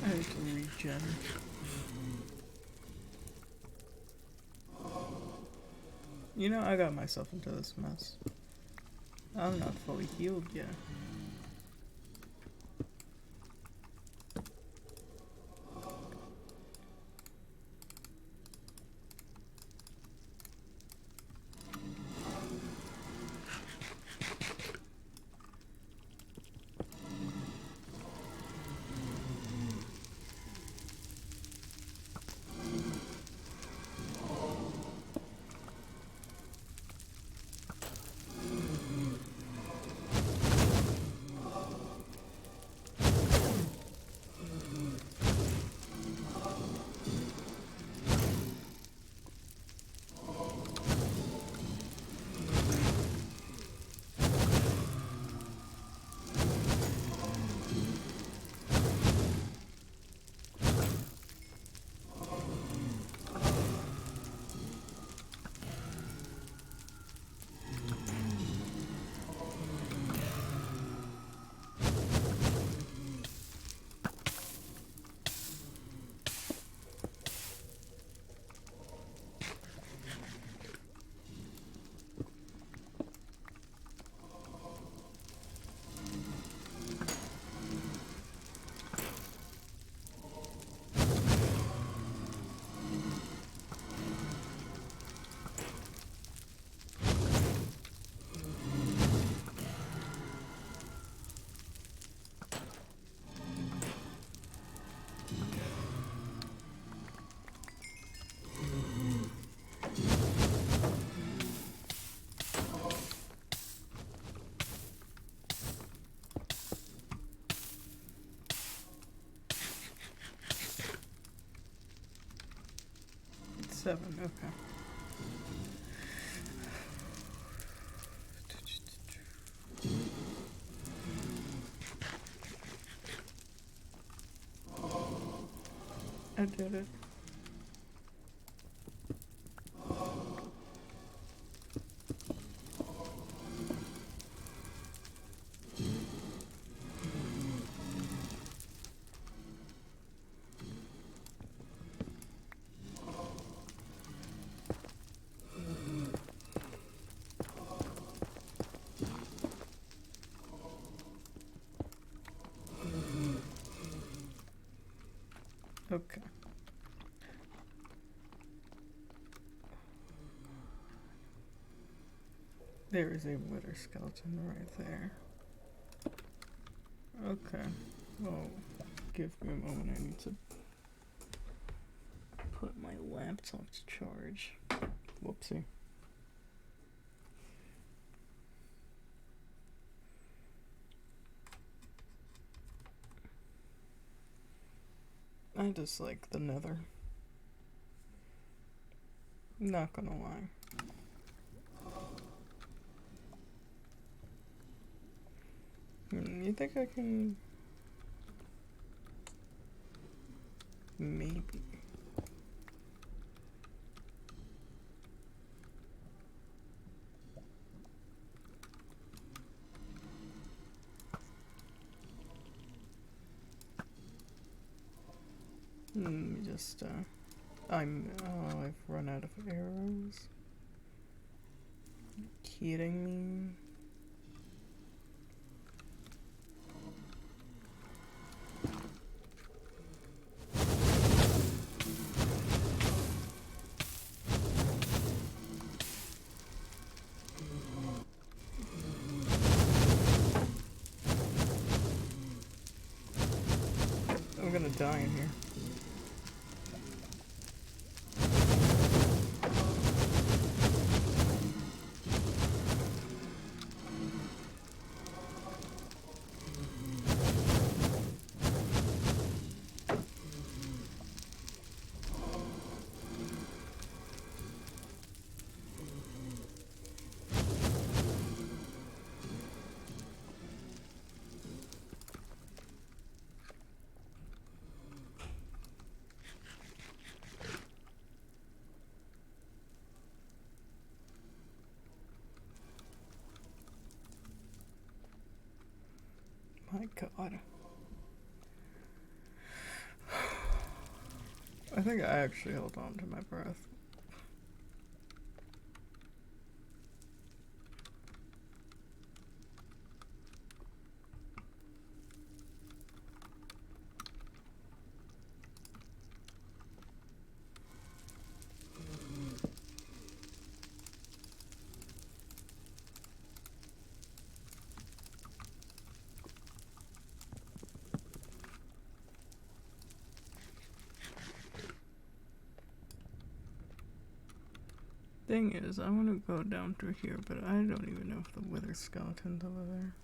I need to regen. You know, I got myself into this mess. I'm not fully healed yet. 7, okay. I did it. Okay. There is a wither skeleton right there. Okay. Well, give me a moment. I need to put my laptop to charge. Whoopsie. I dislike the nether. Not gonna lie. You think I can... Maybe. Just, I've run out of arrows. Kidding me? I'm gonna die in here. My god. I think I actually held on to my breath. Thing is, I want to go down through here, but I don't even know if the wither skeleton's over there.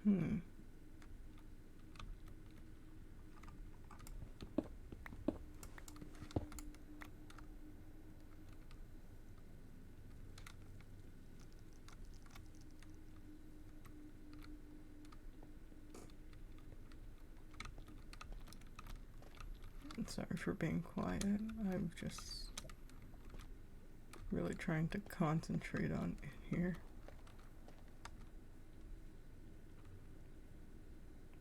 Hmm. Sorry for being quiet. I'm just really trying to concentrate on here.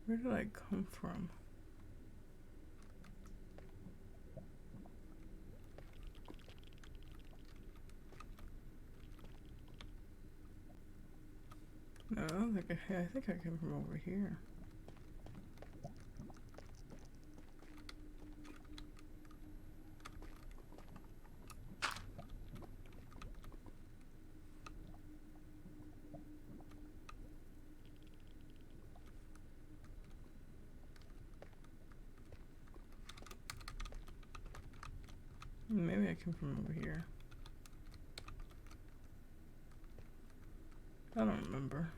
Where did I come from? No, I think I came from over here. Maybe I came from over here. I don't remember.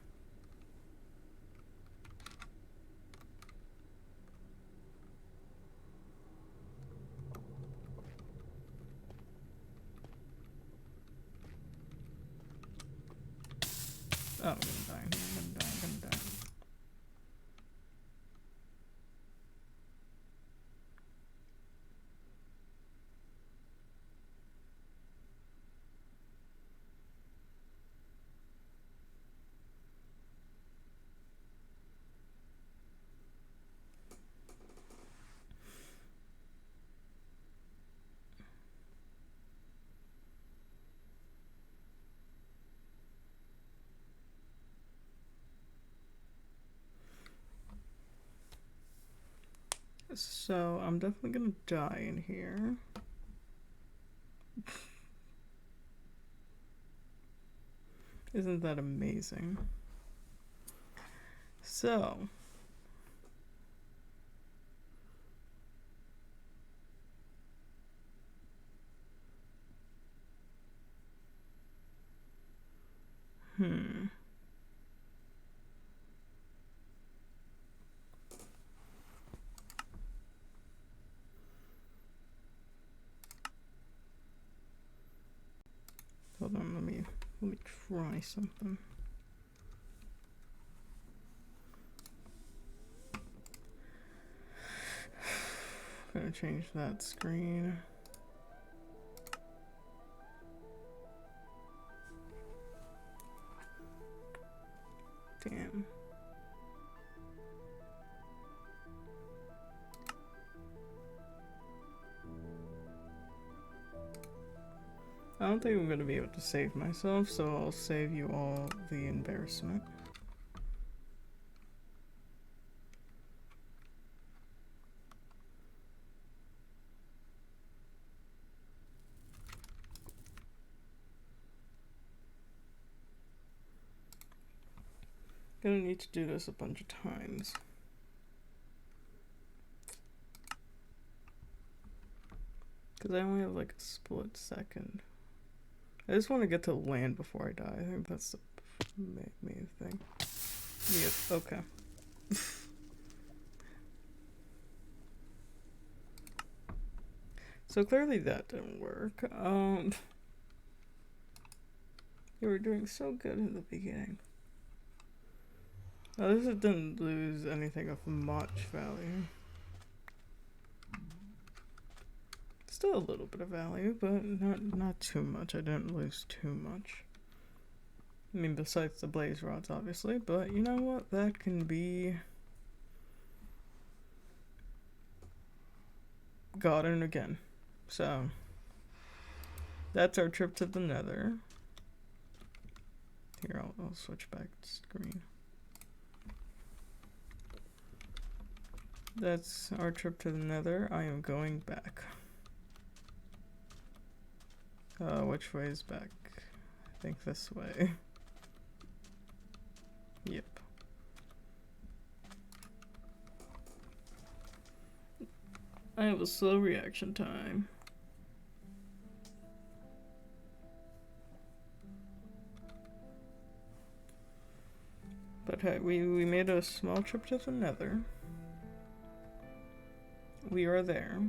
Oh, I'm gonna die. I'm gonna die. I'm gonna die. So, I'm definitely gonna die in here. Isn't that amazing? So, hold on, let me try something. I'm gonna change that screen. Damn. I don't think I'm going to be able to save myself, so I'll save you all the embarrassment. Gonna need to do this a bunch of times. Because I only have like a split second. I just want to get to land before I die. I think that's the main thing. Yep, okay. So clearly that didn't work. You were doing so good in the beginning. At least it didn't lose anything of much value. Still a little bit of value, but not too much. I didn't lose too much. I mean, besides the blaze rods, obviously, but you know what? That can be gotten again. So, that's our trip to the nether. Here, I'll switch back to screen. That's our trip to the nether. I am going back. Which way is back? I think this way. Yep. I have a slow reaction time. But hey, we made a small trip to the nether. We are there.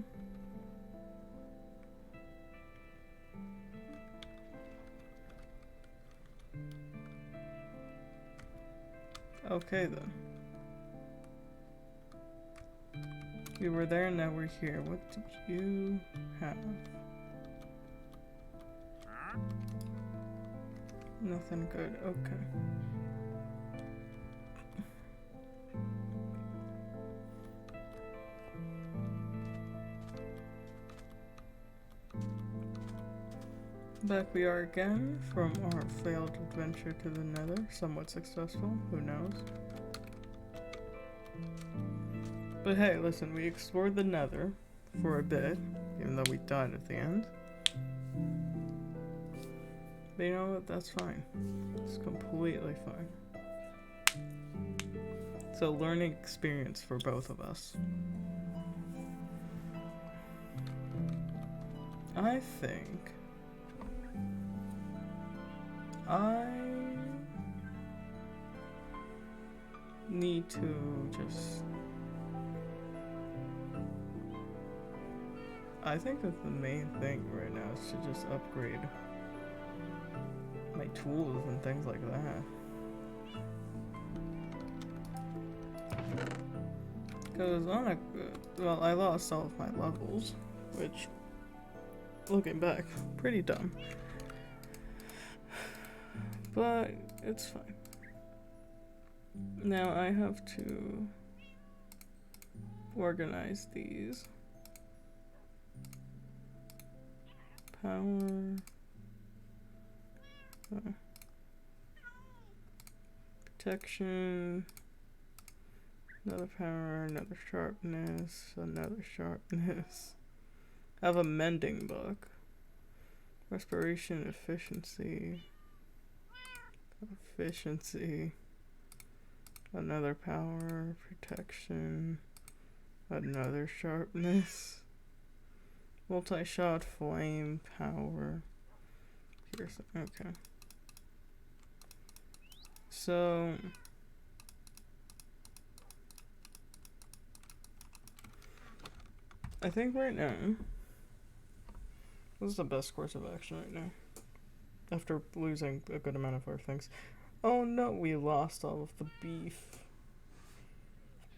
Okay then. We were there, now we're here. What did you have? Nothing good, okay. Back we are again from our failed adventure to the nether. Somewhat successful, who knows? But hey, listen, we explored the nether for a bit, even though we died at the end. But you know what, that's fine. It's completely fine. It's a learning experience for both of us. I think I need to just... I think that the main thing right now is to just upgrade my tools and things like that. Because on a... well, I lost all of my levels, which, looking back, pretty dumb. But it's fine. Now I have to organize these. Power. Protection. Another power, another sharpness, another sharpness. I have a mending book. Respiration, efficiency. Efficiency. Another power, protection. Another sharpness. Multi-shot, flame, power. Here's, okay. So I think right now this is the best course of action right now. After losing a good amount of our things. Oh no, we lost all of the beef.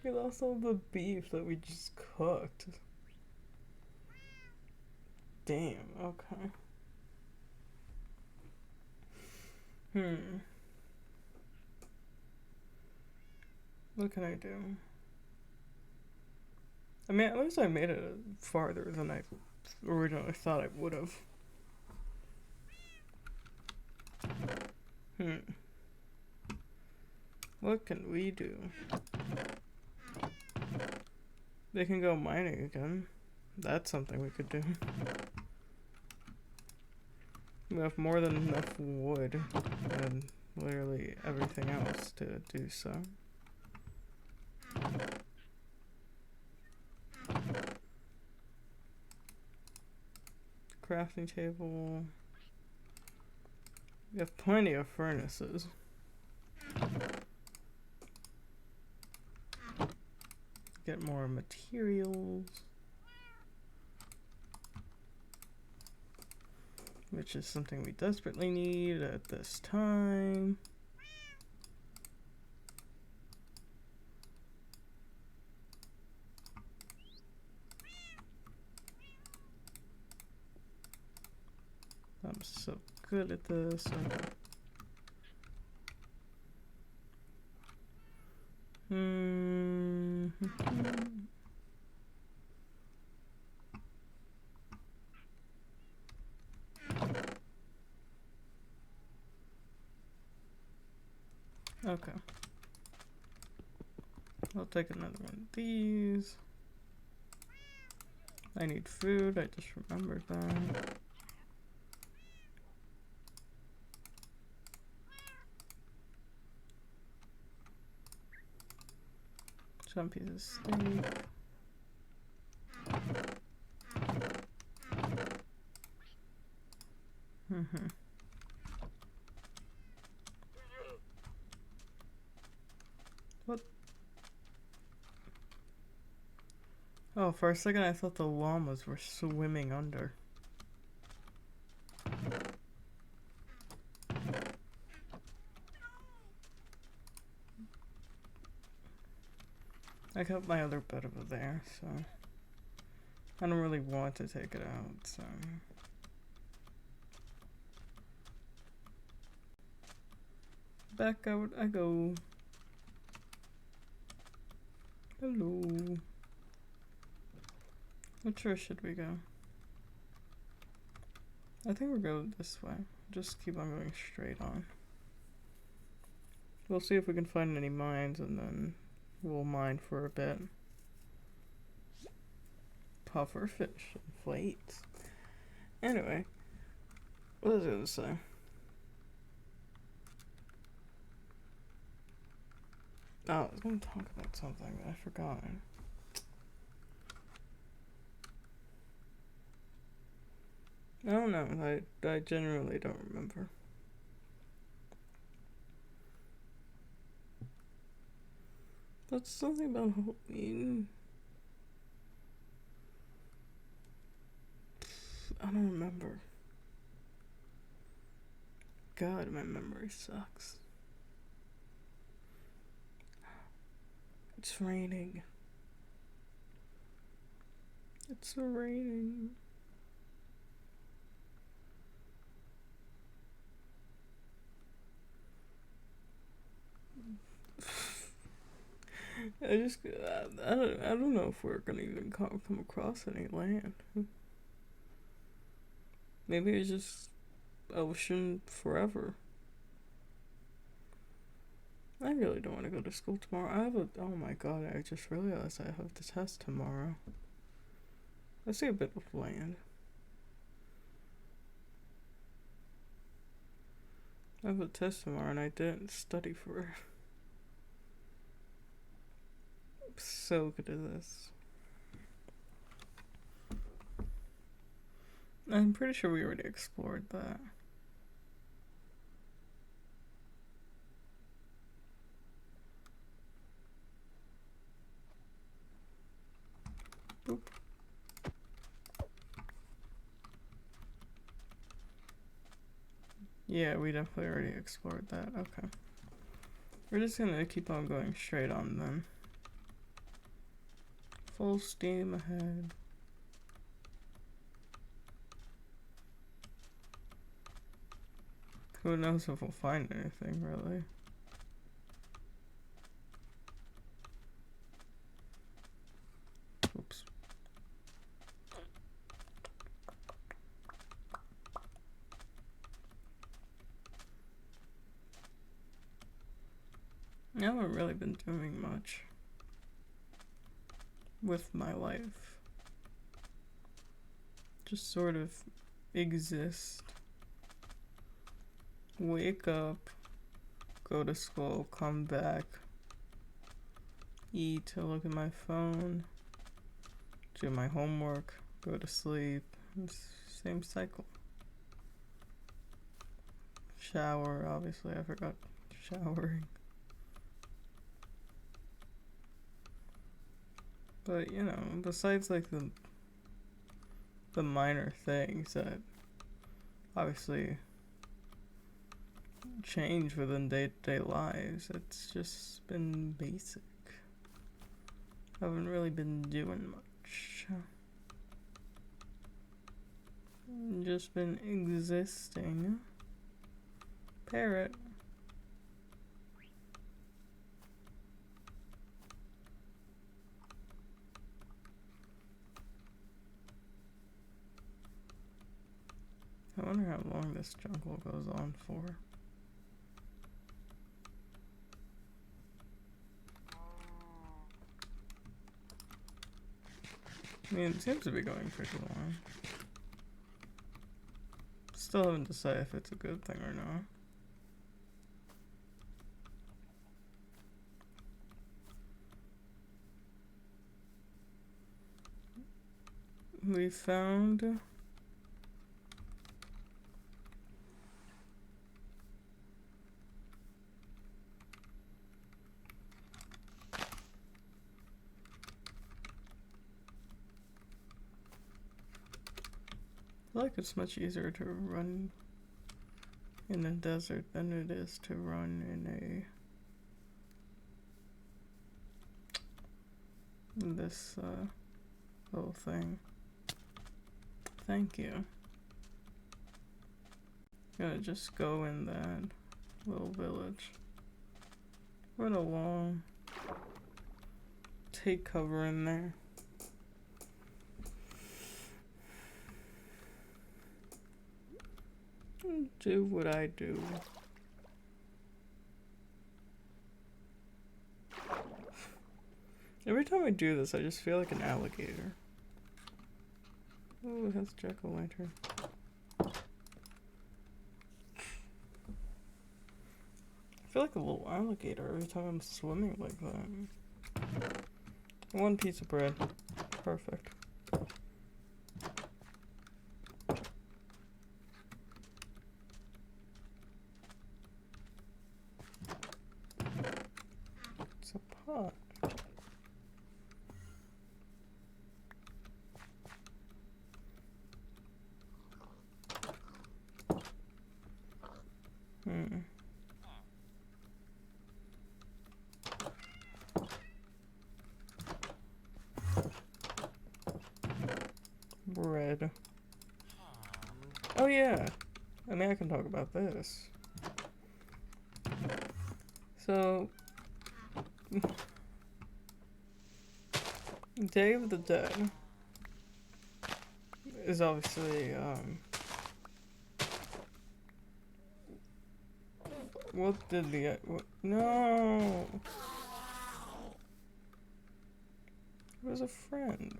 We lost all the beef that we just cooked. Damn, okay. What can I do? I mean, at least I made it farther than I originally thought I would have. What can we do? They can go mining again. That's something we could do. We have more than enough wood and literally everything else to do so. Crafting table. We have plenty of furnaces. Get more materials. Which is something we desperately need at this time. I'm so good at this. Okay. Okay. I'll take another one of these. I need food, I just remembered that. Some pieces of steak. Oh, for a second I thought the llamas were swimming under. I kept my other bed over there, so I don't really want to take it out, so. Back out I go. Hello. Which way should we go? I think we'll go this way. Just keep on going straight on. We'll see if we can find any mines and then we'll mine for a bit. Puffer fish and plates. Anyway, what was I gonna say? Oh, I was gonna talk about something, but I forgot. I don't know. I generally don't remember. That's something about Halloween. I don't remember. God, my memory sucks. It's raining. It's raining. I don't know if we're gonna even come across any land. Maybe it's just ocean forever. I really don't want to go to school tomorrow. Oh my god, I just realized I have the test tomorrow. I see a bit of land. I have a test tomorrow and I didn't study for it. I'm so good at this. I'm pretty sure we already explored that. Boop. Yeah, we definitely already explored that. Okay. We're just gonna keep on going straight on then. Full steam ahead. Who knows if we'll find anything, really. Oops. I haven't really been doing much with my life. Just sort of exist. Wake up, go to school, come back, eat, look at my phone, do my homework, go to sleep. Same cycle. Shower, obviously, I forgot showering. But, you know, besides like the minor things that obviously change within day-to-day lives, it's just been basic. I haven't really been doing much. Just been existing. Parrot. I wonder how long this jungle goes on for. I mean, it seems to be going pretty long. Still haven't decided if it's a good thing or not. We found feel like it's much easier to run in a desert than it is to run in this little thing. Thank you. Gonna just go in that little village. Run along. Take cover in there. Do what I do. Every time I do this, I just feel like an alligator. Oh, it has jack-o'-lantern. I feel like a little alligator every time I'm swimming like that. One piece of bread. Perfect. It's a pot. Bread. Oh yeah. I mean, I can talk about this. So, Day of the Dead is obviously, what did the, no! It was a friend.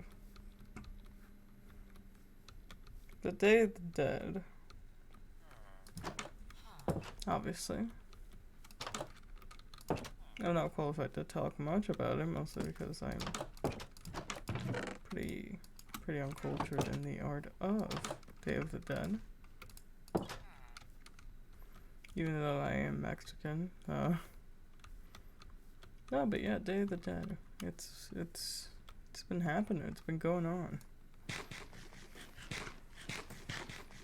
The Day of the Dead, obviously. I'm not qualified to talk much about it, mostly because I'm pretty uncultured in the art of Day of the Dead. Even though I am Mexican. No, but yeah, Day of the Dead. It's been happening. It's been going on.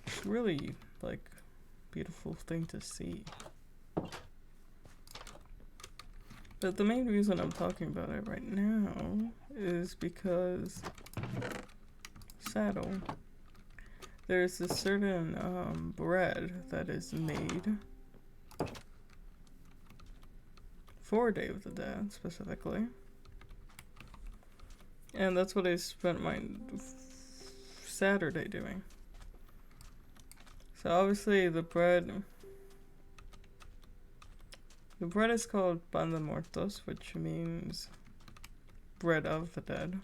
It's really, like, beautiful thing to see. But the main reason I'm talking about it right now is because Saddle, there's this certain bread that is made for Day of the Dead specifically, and that's what I spent my Saturday doing. So obviously the bread is called pan de muertos, which means bread of the dead.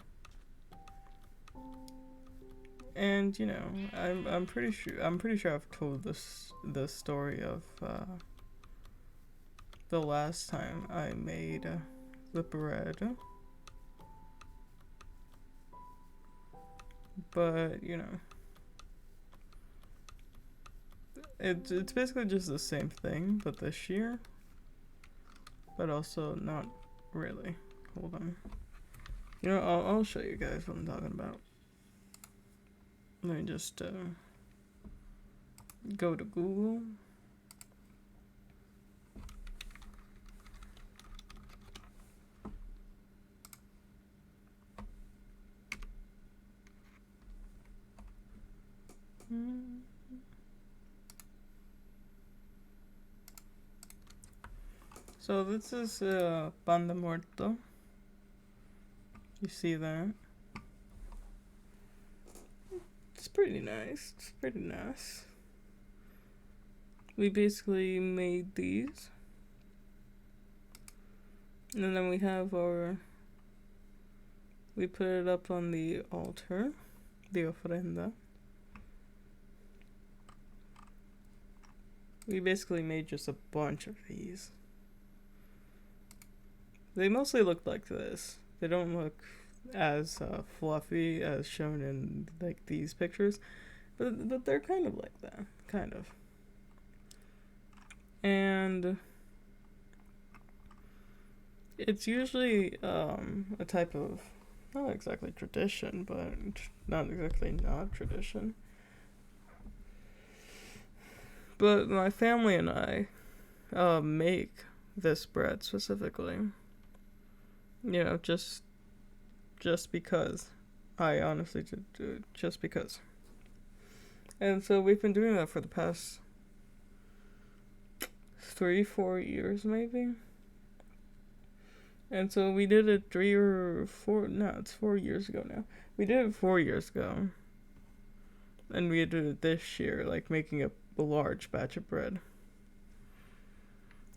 And you know, I'm pretty sure I've told this story of the last time I made the bread. But you know, it's basically just the same thing, but this year. But also not really. Hold on. You know, I'll show you guys what I'm talking about. Let me just go to Google. So this is pan de muerto. You see that? It's pretty nice. It's pretty nice. We basically made these. And then we have we put it up on the altar, the ofrenda. We basically made just a bunch of these. They mostly look like this. They don't look as fluffy as shown in like these pictures, but they're kind of like that, kind of. And it's usually a type of, not exactly tradition, but not exactly not tradition, But my family and I make this bread specifically. You know, just because. I honestly just because. And so we've been doing that for the past 3-4 years maybe. And so we did it 4 years ago now. We did it 4 years ago. And we did it this year, like making a large batch of bread.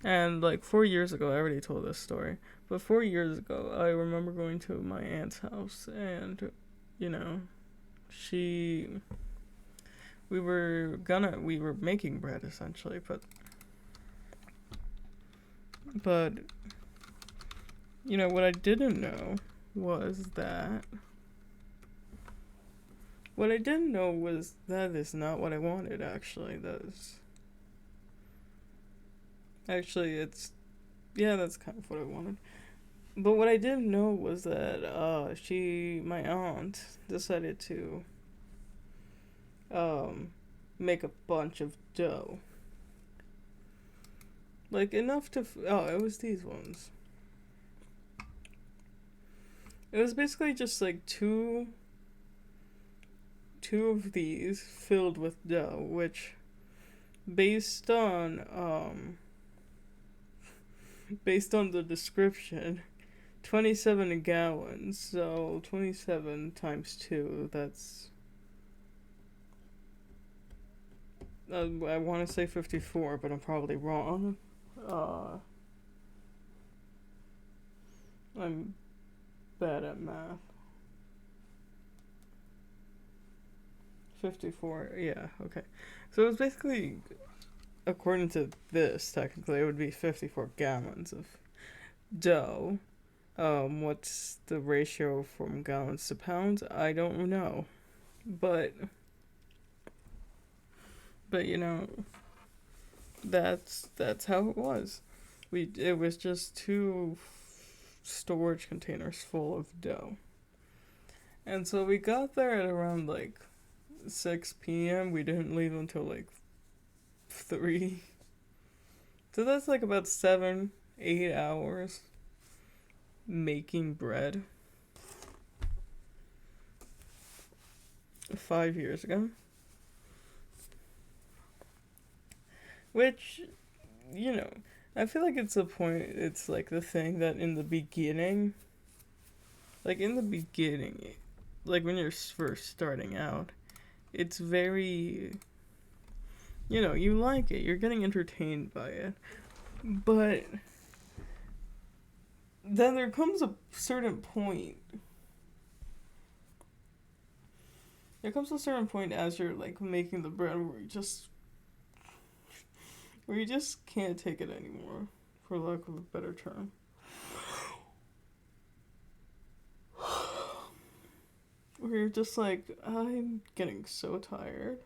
And like 4 years ago, I already told this story, but 4 years ago, I remember going to my aunt's house, and you know, we were making bread essentially, but you know what I didn't know was that that is not what I wanted. Actually, that's kind of what I wanted. But what I didn't know was that my aunt, decided to make a bunch of dough. Like enough to it was these ones. It was basically just like two of these filled with dough, which based on the description, 27 gallons, so 27 times 2, that's I want to say 54, but I'm probably wrong. I'm bad at math. 54, yeah, okay. So it was basically, according to this, technically, it would be 54 gallons of dough. What's the ratio from gallons to pounds? I don't know. But you know, that's how it was. It was just two storage containers full of dough. And so we got there at around like 6 p.m. We didn't leave until like 3. So that's like about 7-8 hours making bread. 5 years ago. Which, you know, I feel like it's like the thing that in the beginning, like when you're first starting out, it's very, you know, you like it, you're getting entertained by it, but then there comes a certain point. As you're like making the bread where you just can't take it anymore, for lack of a better term. Where you're just like, I'm getting so tired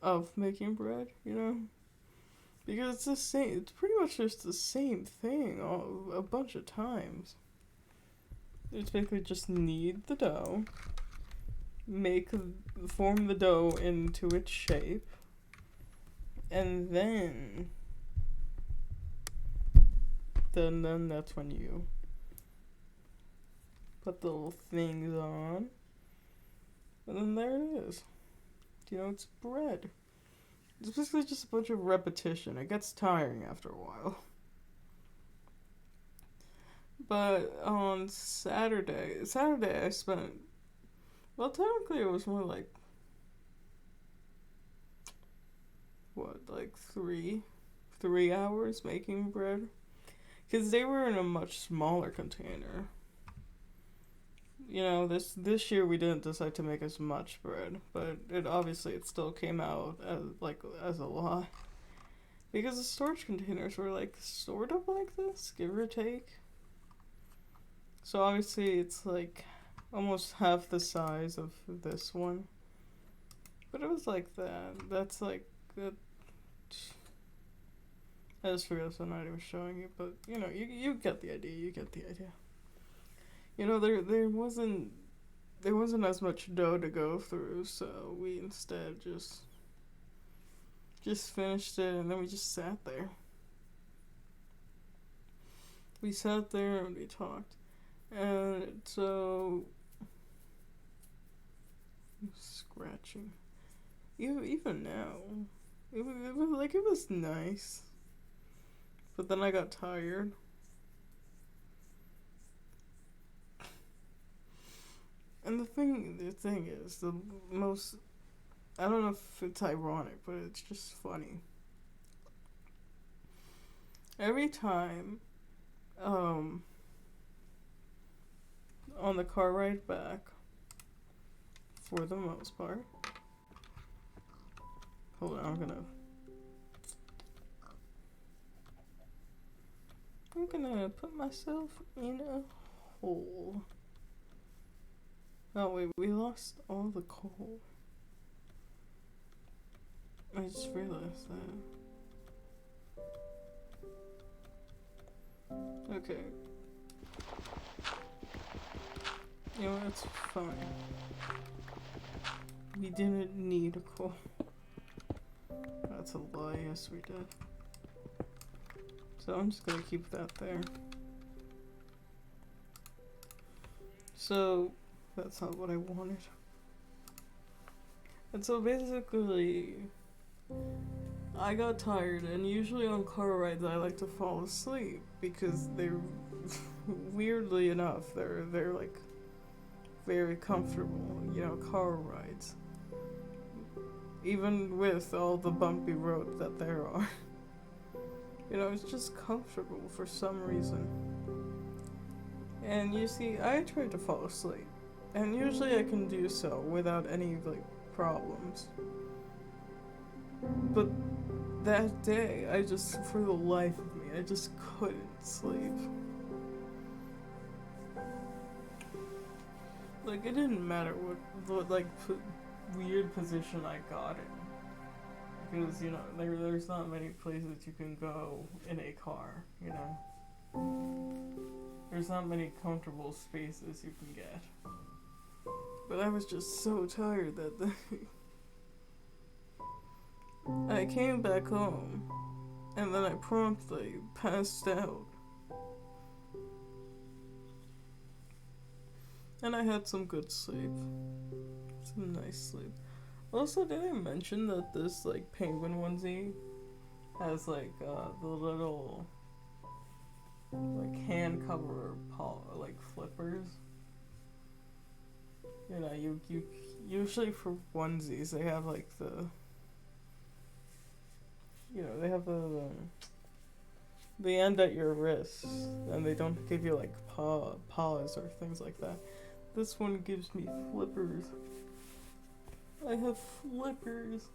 of making bread, you know? Because it's pretty much just the same thing a bunch of times. It's basically just knead the dough, form the dough into its shape, and then that's when you put the little things on, and then there it is. You know, it's bread. It's basically just a bunch of repetition. It gets tiring after a while. But on Saturday I spent, well, technically it was more like, like 3 hours making bread. Because they were in a much smaller container. You know, this year we didn't decide to make as much bread, but it still came out as a lot. Because the storage containers were like sort of like this, give or take. So obviously it's like almost half the size of this one. But it was like that. That's like that. I just figured that's not even showing you, but you know, you get the idea. You know, there wasn't as much dough to go through, so we instead just just finished it, and then we just sat there. We sat there and we talked. And so, scratching. Even now, it was nice. But then I got tired. And the thing is, the most, I don't know if it's ironic, but it's just funny. Every time, on the car ride back, for the most part, hold on, I'm gonna put myself in a hole. Oh wait, we lost all the coal. I just realized that. Okay. You know, it's fine. We didn't need a coal. That's a lie, yes we did. So I'm just gonna keep that there. So, that's not what I wanted. And so basically, I got tired, and usually on car rides I like to fall asleep because they're weirdly enough they're like very comfortable, you know, car rides. Even with all the bumpy roads that there are. You know, it's just comfortable for some reason. And you see, I tried to fall asleep, and usually I can do so without any like problems. But that day, I just, for the life of me, I just couldn't sleep. Like, it didn't matter what like weird position I got in, because you know there's not many places you can go in a car. You know, there's not many comfortable spaces you can get. But I was just so tired that day. I came back home, and then I promptly passed out. And I had some good sleep. Some nice sleep. Also, did I mention that this, like, penguin onesie has, like, the little, like, hand cover, like, flippers? You know, you usually for onesies, they have, like, they have the end at your wrist, and they don't give you, like, paws or things like that. This one gives me flippers. I have flippers.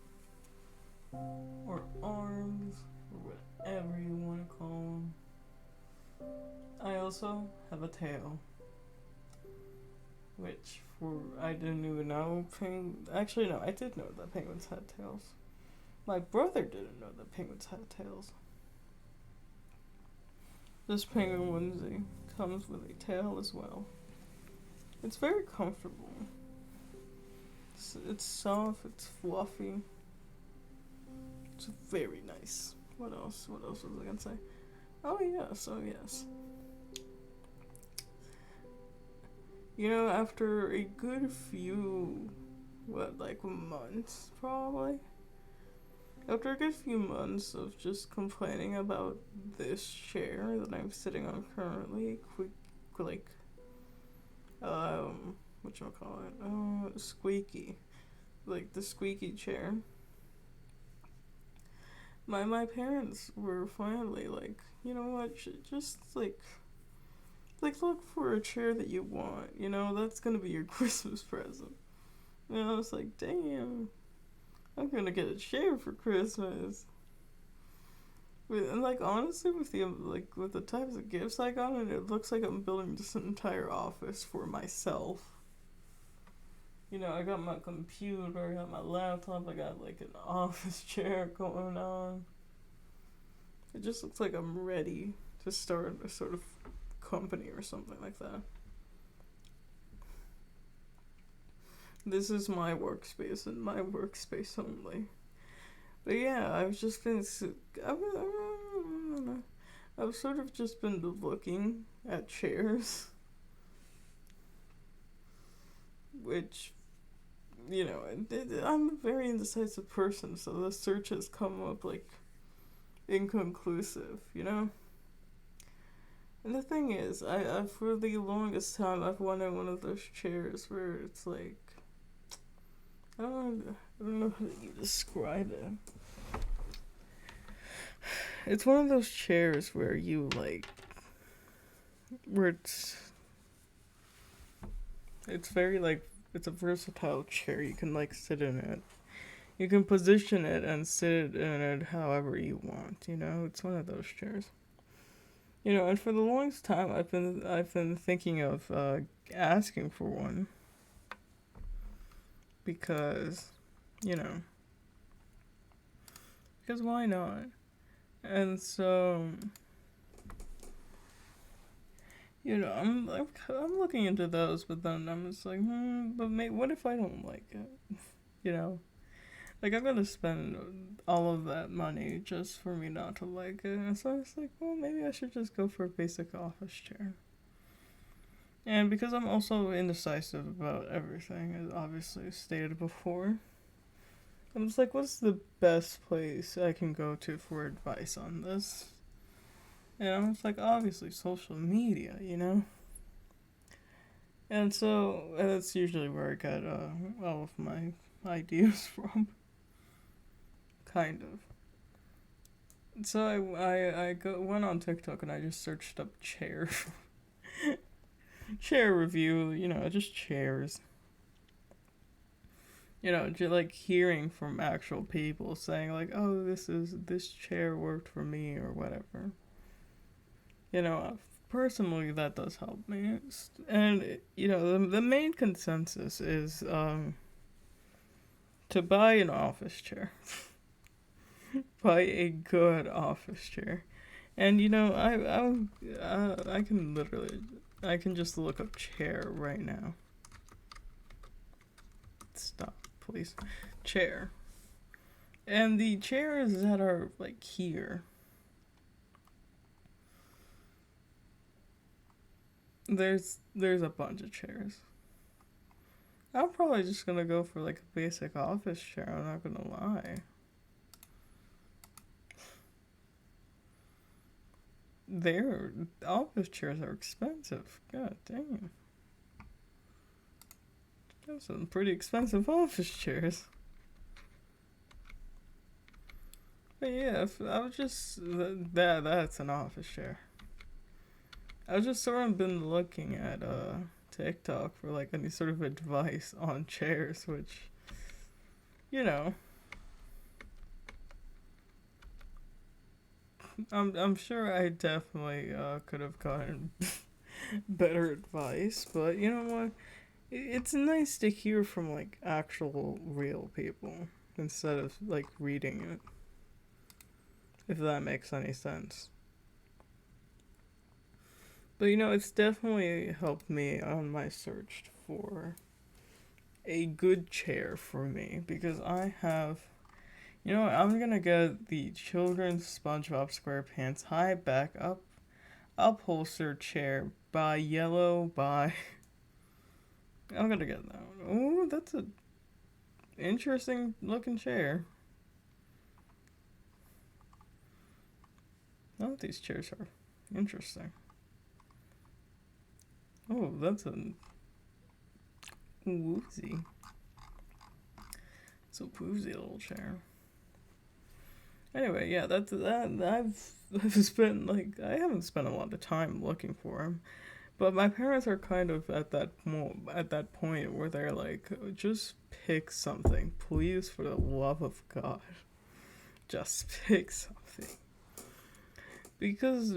Or arms, or whatever you want to call them. I also have a tail. Which, I didn't even know actually, no, I did know that penguins had tails. My brother didn't know that penguins had tails. This penguin onesie comes with a tail as well. It's very comfortable. It's soft, it's fluffy. It's very nice. What else was I gonna say? Oh yes. You know, after a good few, months probably? After a good few months of just complaining about this chair that I'm sitting on currently, squeaky. Like the squeaky chair. My parents were finally like, you know what, just like look for a chair that you want, you know, that's gonna be your Christmas present. And I was like, damn, I'm gonna get a chair for Christmas. And like honestly, with the types of gifts I got, and it looks like I'm building this entire office for myself. You know, I got my computer, I got my laptop, I got like an office chair going on. It just looks like I'm ready to start a sort of company or something like that. This is my workspace and my workspace only. But yeah, I've just been. I've sort of just been looking at chairs, which, I'm a very indecisive person, so the search has come up like inconclusive, you know? And the thing is, I for the longest time, I've wanted one of those chairs where it's like, I don't know how to describe it. It's one of those chairs where you like, where it's very like, it's a versatile chair. You can like sit in it. You can position it and sit in it however you want. You know, it's one of those chairs. You know, and for the longest time, I've been thinking of asking for one because, you know, because why not? And so, I'm looking into those, but then I'm just like, but what if I don't like it? You know, like I'm gonna spend all of that money just for me not to like it. And so I was like, well, maybe I should just go for a basic office chair. And because I'm also indecisive about everything, as obviously stated before, I'm just like, what's the best place I can go to for advice on this? And I'm just like, obviously, social media, you know? And so, that's usually where I get all of my ideas from. Kind of. So went on TikTok and I just searched up chair. Chair review, just chairs. Like hearing from actual people saying like, oh, this chair worked for me or whatever. Personally, that does help me. And, the main consensus is to buy an office chair. Buy a good office chair. And, I can just look up chair right now. Stop, please. Chair. And the chairs that are, like, here, there's a bunch of chairs. I'm probably just gonna go for like a basic office chair, I'm not gonna lie. Their office chairs are expensive. God damn. Those are some pretty expensive office chairs. But yeah, I was just that's an office chair. I've just sort of been looking at TikTok for like any sort of advice on chairs, which, you know, I'm sure I definitely could have gotten better advice, but you know what? It's nice to hear from like actual real people instead of like reading it. If that makes any sense. But it's definitely helped me on my search for a good chair for me because I have, I'm gonna get the children's SpongeBob SquarePants high back up upholstered chair by Yellow by. I'm gonna get that one. Oh, that's a interesting looking chair. Oh, these chairs are interesting. Oh, that's a woozy. It's a woozy little chair. Anyway, yeah, that's that. I've spent like I haven't spent a lot of time looking for them, but my parents are kind of at that point where they're like, just pick something, please, for the love of God, just pick something, because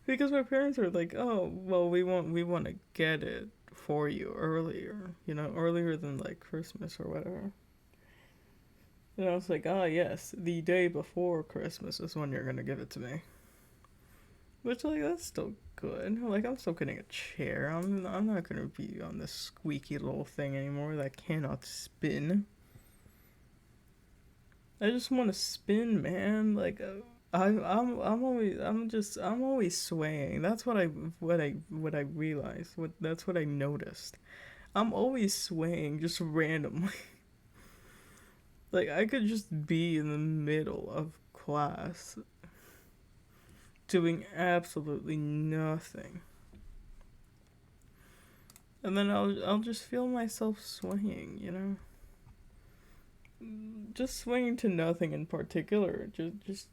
because my parents are like, oh, well, we want to get it for you earlier, earlier than like Christmas or whatever. And I was like, yes, the day before Christmas is when you're gonna give it to me. Which, like, that's still good. Like, I'm still getting a chair. I'm not gonna be on this squeaky little thing anymore that cannot spin. I just want to spin, man. Like, I'm always swaying. That's what I realized. That's what I noticed. I'm always swaying, just randomly. Like, I could just be in the middle of class, doing absolutely nothing, and then I'll just feel myself swaying. Just swinging to nothing in particular. Just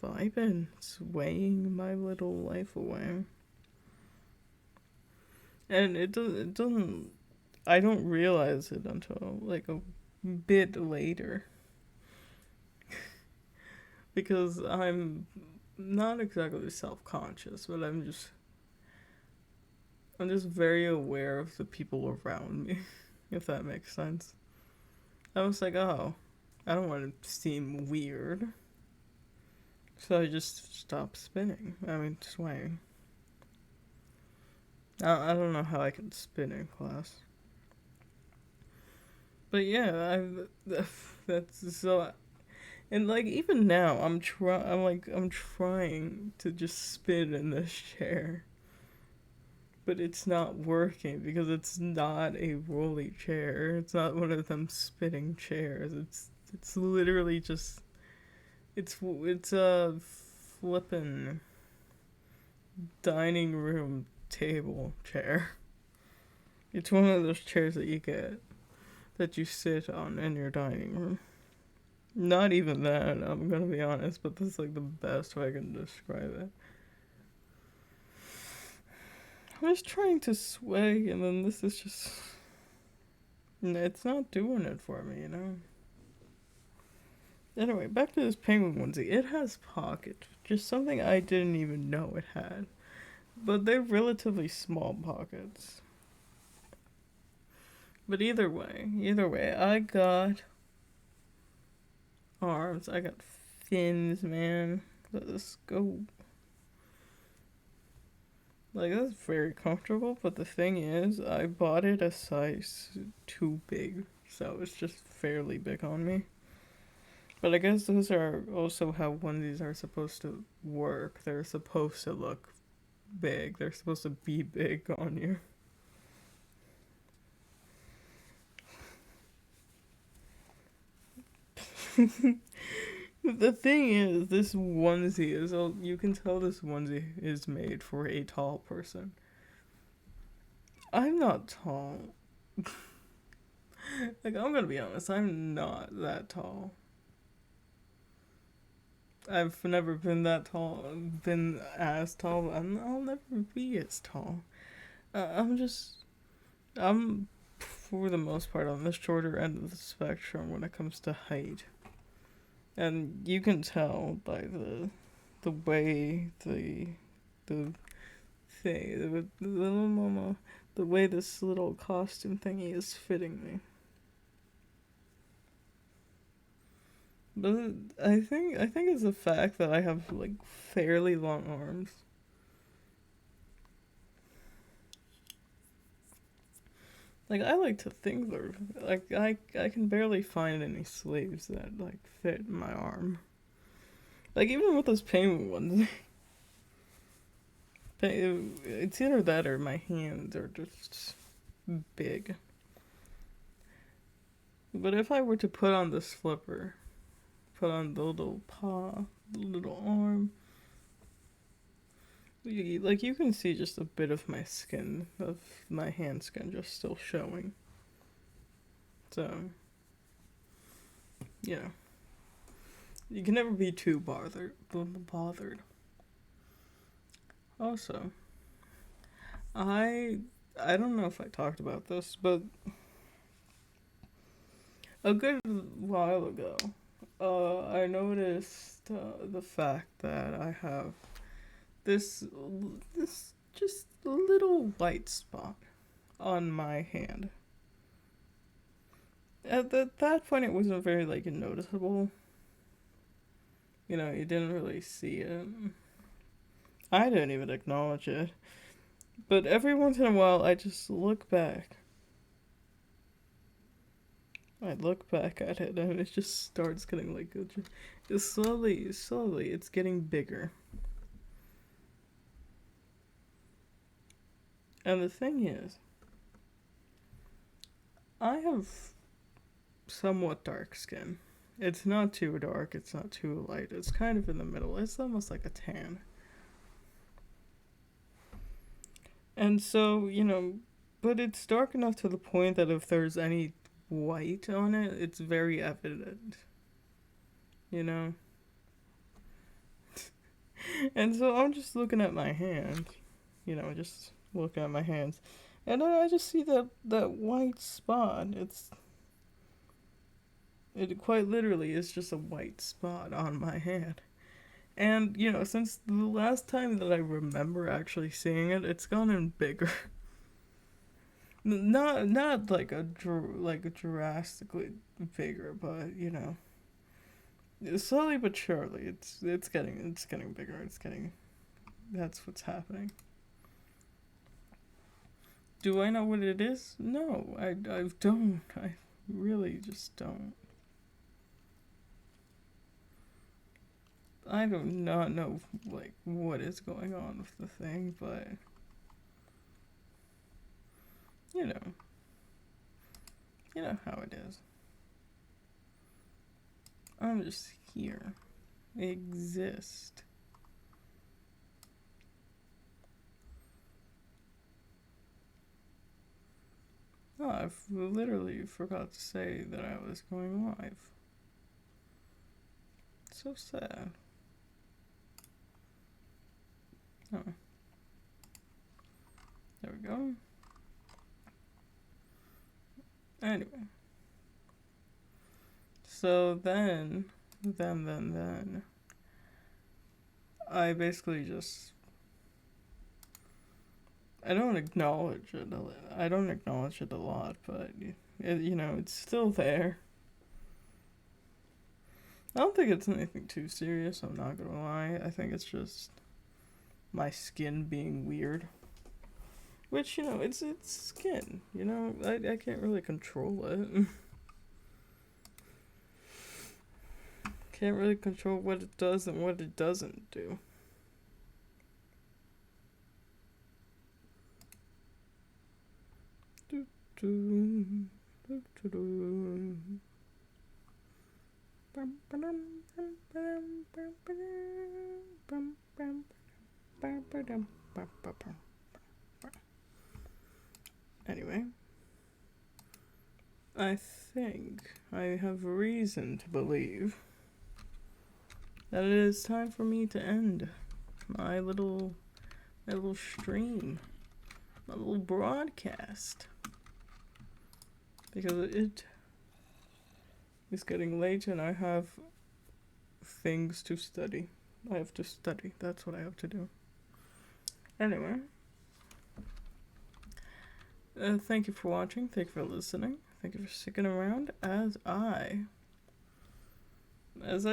vibing, swaying my little life away. And it doesn't. I don't realize it until like a bit later because I'm not exactly self-conscious, but I'm just very aware of the people around me, if that makes sense. I was like, oh, I don't want to seem weird. So I just stopped spinning. I mean, swaying. I don't know how I can spin in class. But yeah, that's so. And like even now, I'm trying to just spin in this chair, but it's not working because it's not a rolly chair. It's not one of them spinning chairs. It's literally just it's a flippin' dining room table chair. It's one of those chairs that you get that you sit on in your dining room. Not even that, I'm gonna be honest, but this is like the best way I can describe it. I was trying to sway, and then this is just. It's not doing it for me. Anyway, back to this penguin onesie. It has pockets, just something I didn't even know it had. But they're relatively small pockets. But either way, I got arms, I got fins, man. Let's go. Like, that's very comfortable, but the thing is, I bought it a size too big, so it's just fairly big on me. But I guess those are also how onesies are supposed to work. They're supposed to look big, they're supposed to be big on you. The thing is, this onesie is, you can tell this onesie is made for a tall person. I'm not tall. Like, I'm gonna be honest, I'm not that tall. I've never been that tall, been as tall, and I'll never be as tall. I'm, for the most part, on the shorter end of the spectrum when it comes to height. And you can tell by the way the the little mama, the way this little costume thingy is fitting me. But I think it's the fact that I have like fairly long arms. Like I like to think they're like I can barely find any sleeves that like fit my arm. Like even with those penguin ones, it's either that or my hands are just big. But if I were to put on this flipper, put on the little paw, the little arm, like you can see just a bit of my skin, of my hand skin, just still showing. So, yeah, you can never be too bothered. Also, I don't know if I talked about this, but a good while ago, I noticed the fact that I have this this just little white spot on my hand. At that point, it wasn't very like noticeable. You didn't really see it. I didn't even acknowledge it. But every once in a while, I just look back I look back at it and it just starts getting like, it's slowly, it's getting bigger. And the thing is, I have somewhat dark skin. It's not too dark, it's not too light, it's kind of in the middle. It's almost like a tan. And so, you know, but it's dark enough to the point that if there's any white on it, it's very evident. You know? And so I'm just looking at my hand, you know, just looking at my hands. And then I just see that white spot. It quite literally is just a white spot on my hand. And, you know, since the last time that I remember actually seeing it, it's gotten bigger. Not like a drastically bigger, but, you know, slowly but surely, it's getting bigger. That's what's happening. Do I know what it is? No, I don't. I really just don't. I do not know, like, what is going on with the thing, but, you know how it is. I'm just here. Exist. Oh, I literally forgot to say that I was going live. So sad. Oh. There we go. Anyway. So then, I basically just, I don't acknowledge it a lot, but, you know, it's still there. I don't think it's anything too serious, I'm not gonna lie. I think it's just my skin being weird. Which, you know, it's skin, you know? I can't really control it. Can't really control what it does and what it doesn't do. Anyway, I think I have reason to believe that it is time for me to end my little stream, my little broadcast, because it is getting late and I have things to study. I have to study. That's what I have to do. Anyway, thank you for watching. Thank you for listening. Thank you for sticking around as I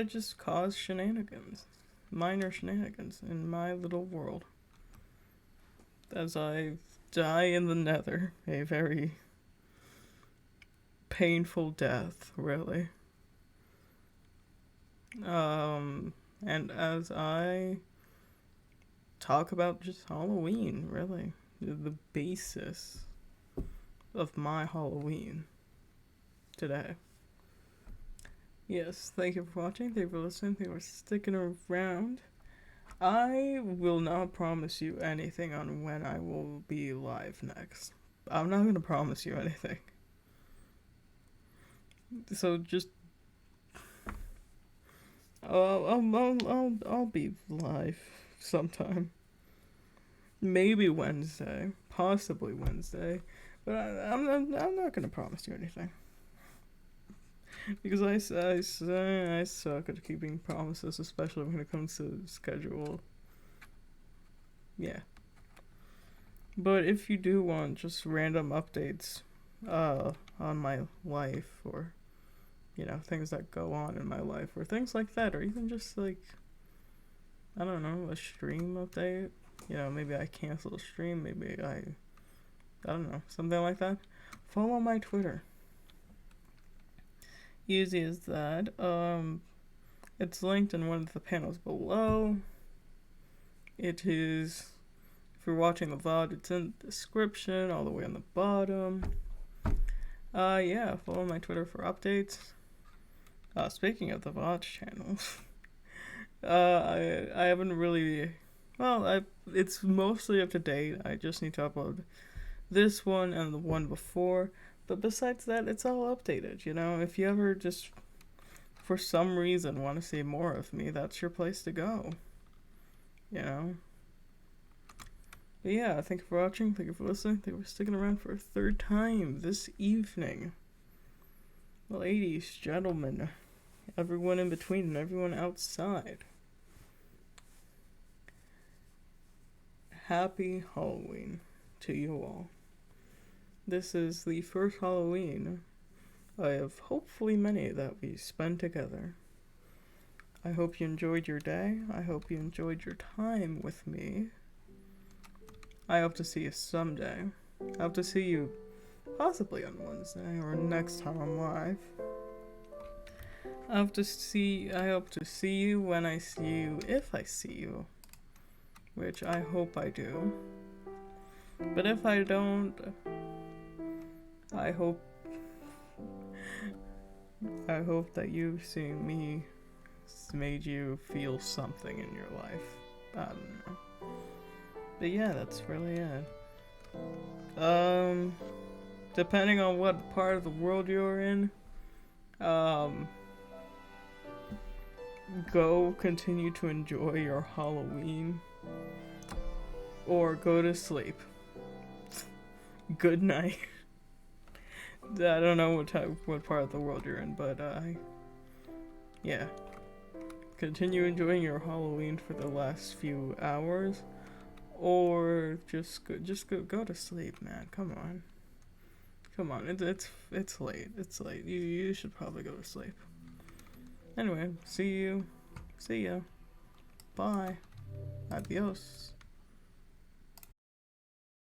just cause shenanigans, minor shenanigans in my little world. As I die in the nether, a very painful death, really. And as I talk about just Halloween, really, the basis of my Halloween today. Yes, thank you for watching, thank you for listening, thank you for sticking around. I will not promise you anything on when I will be live next. I'm not gonna promise you anything. So just I'll be live sometime. Maybe Wednesday, possibly Wednesday, but I'm not gonna promise you anything. Because I suck at keeping promises, especially when it comes to schedule. Yeah. But if you do want just random updates on my life, or, you know, things that go on in my life, or things like that, or even just like, I don't know, a stream update. You know, maybe I cancel a stream, maybe I don't know, something like that. Follow my Twitter. Easy as that. It's linked in one of the panels below. It is, if you're watching the VOD, it's in the description all the way on the bottom. Yeah, follow my Twitter for updates. Speaking of the VOD channel, I haven't really, well, it's mostly up to date. I just need to upload this one and the one before. But besides that, it's all updated, you know? If you ever just, for some reason, want to see more of me, that's your place to go. You know? But yeah, thank you for watching, thank you for listening, thank you for sticking around for a third time this evening. Ladies, gentlemen, everyone in between and everyone outside. Happy Halloween to you all. This is the first Halloween of hopefully many that we spend together. I hope you enjoyed your day. I hope you enjoyed your time with me. I hope to see you someday. I hope to see you possibly on Wednesday or next time I'm live. I hope to see you when I see you, if I see you. Which I hope I do. But if I don't, I hope that you seeing me made you feel something in your life. I don't know. But yeah, that's really it. Depending on what part of the world you're in, go continue to enjoy your Halloween. Or go to sleep. Good night. I don't know what part of the world you're in, but yeah. Continue enjoying your Halloween for the last few hours, or just go to sleep, man. Come on. It's late. It's late. You should probably go to sleep. Anyway, see ya. Bye. Adios.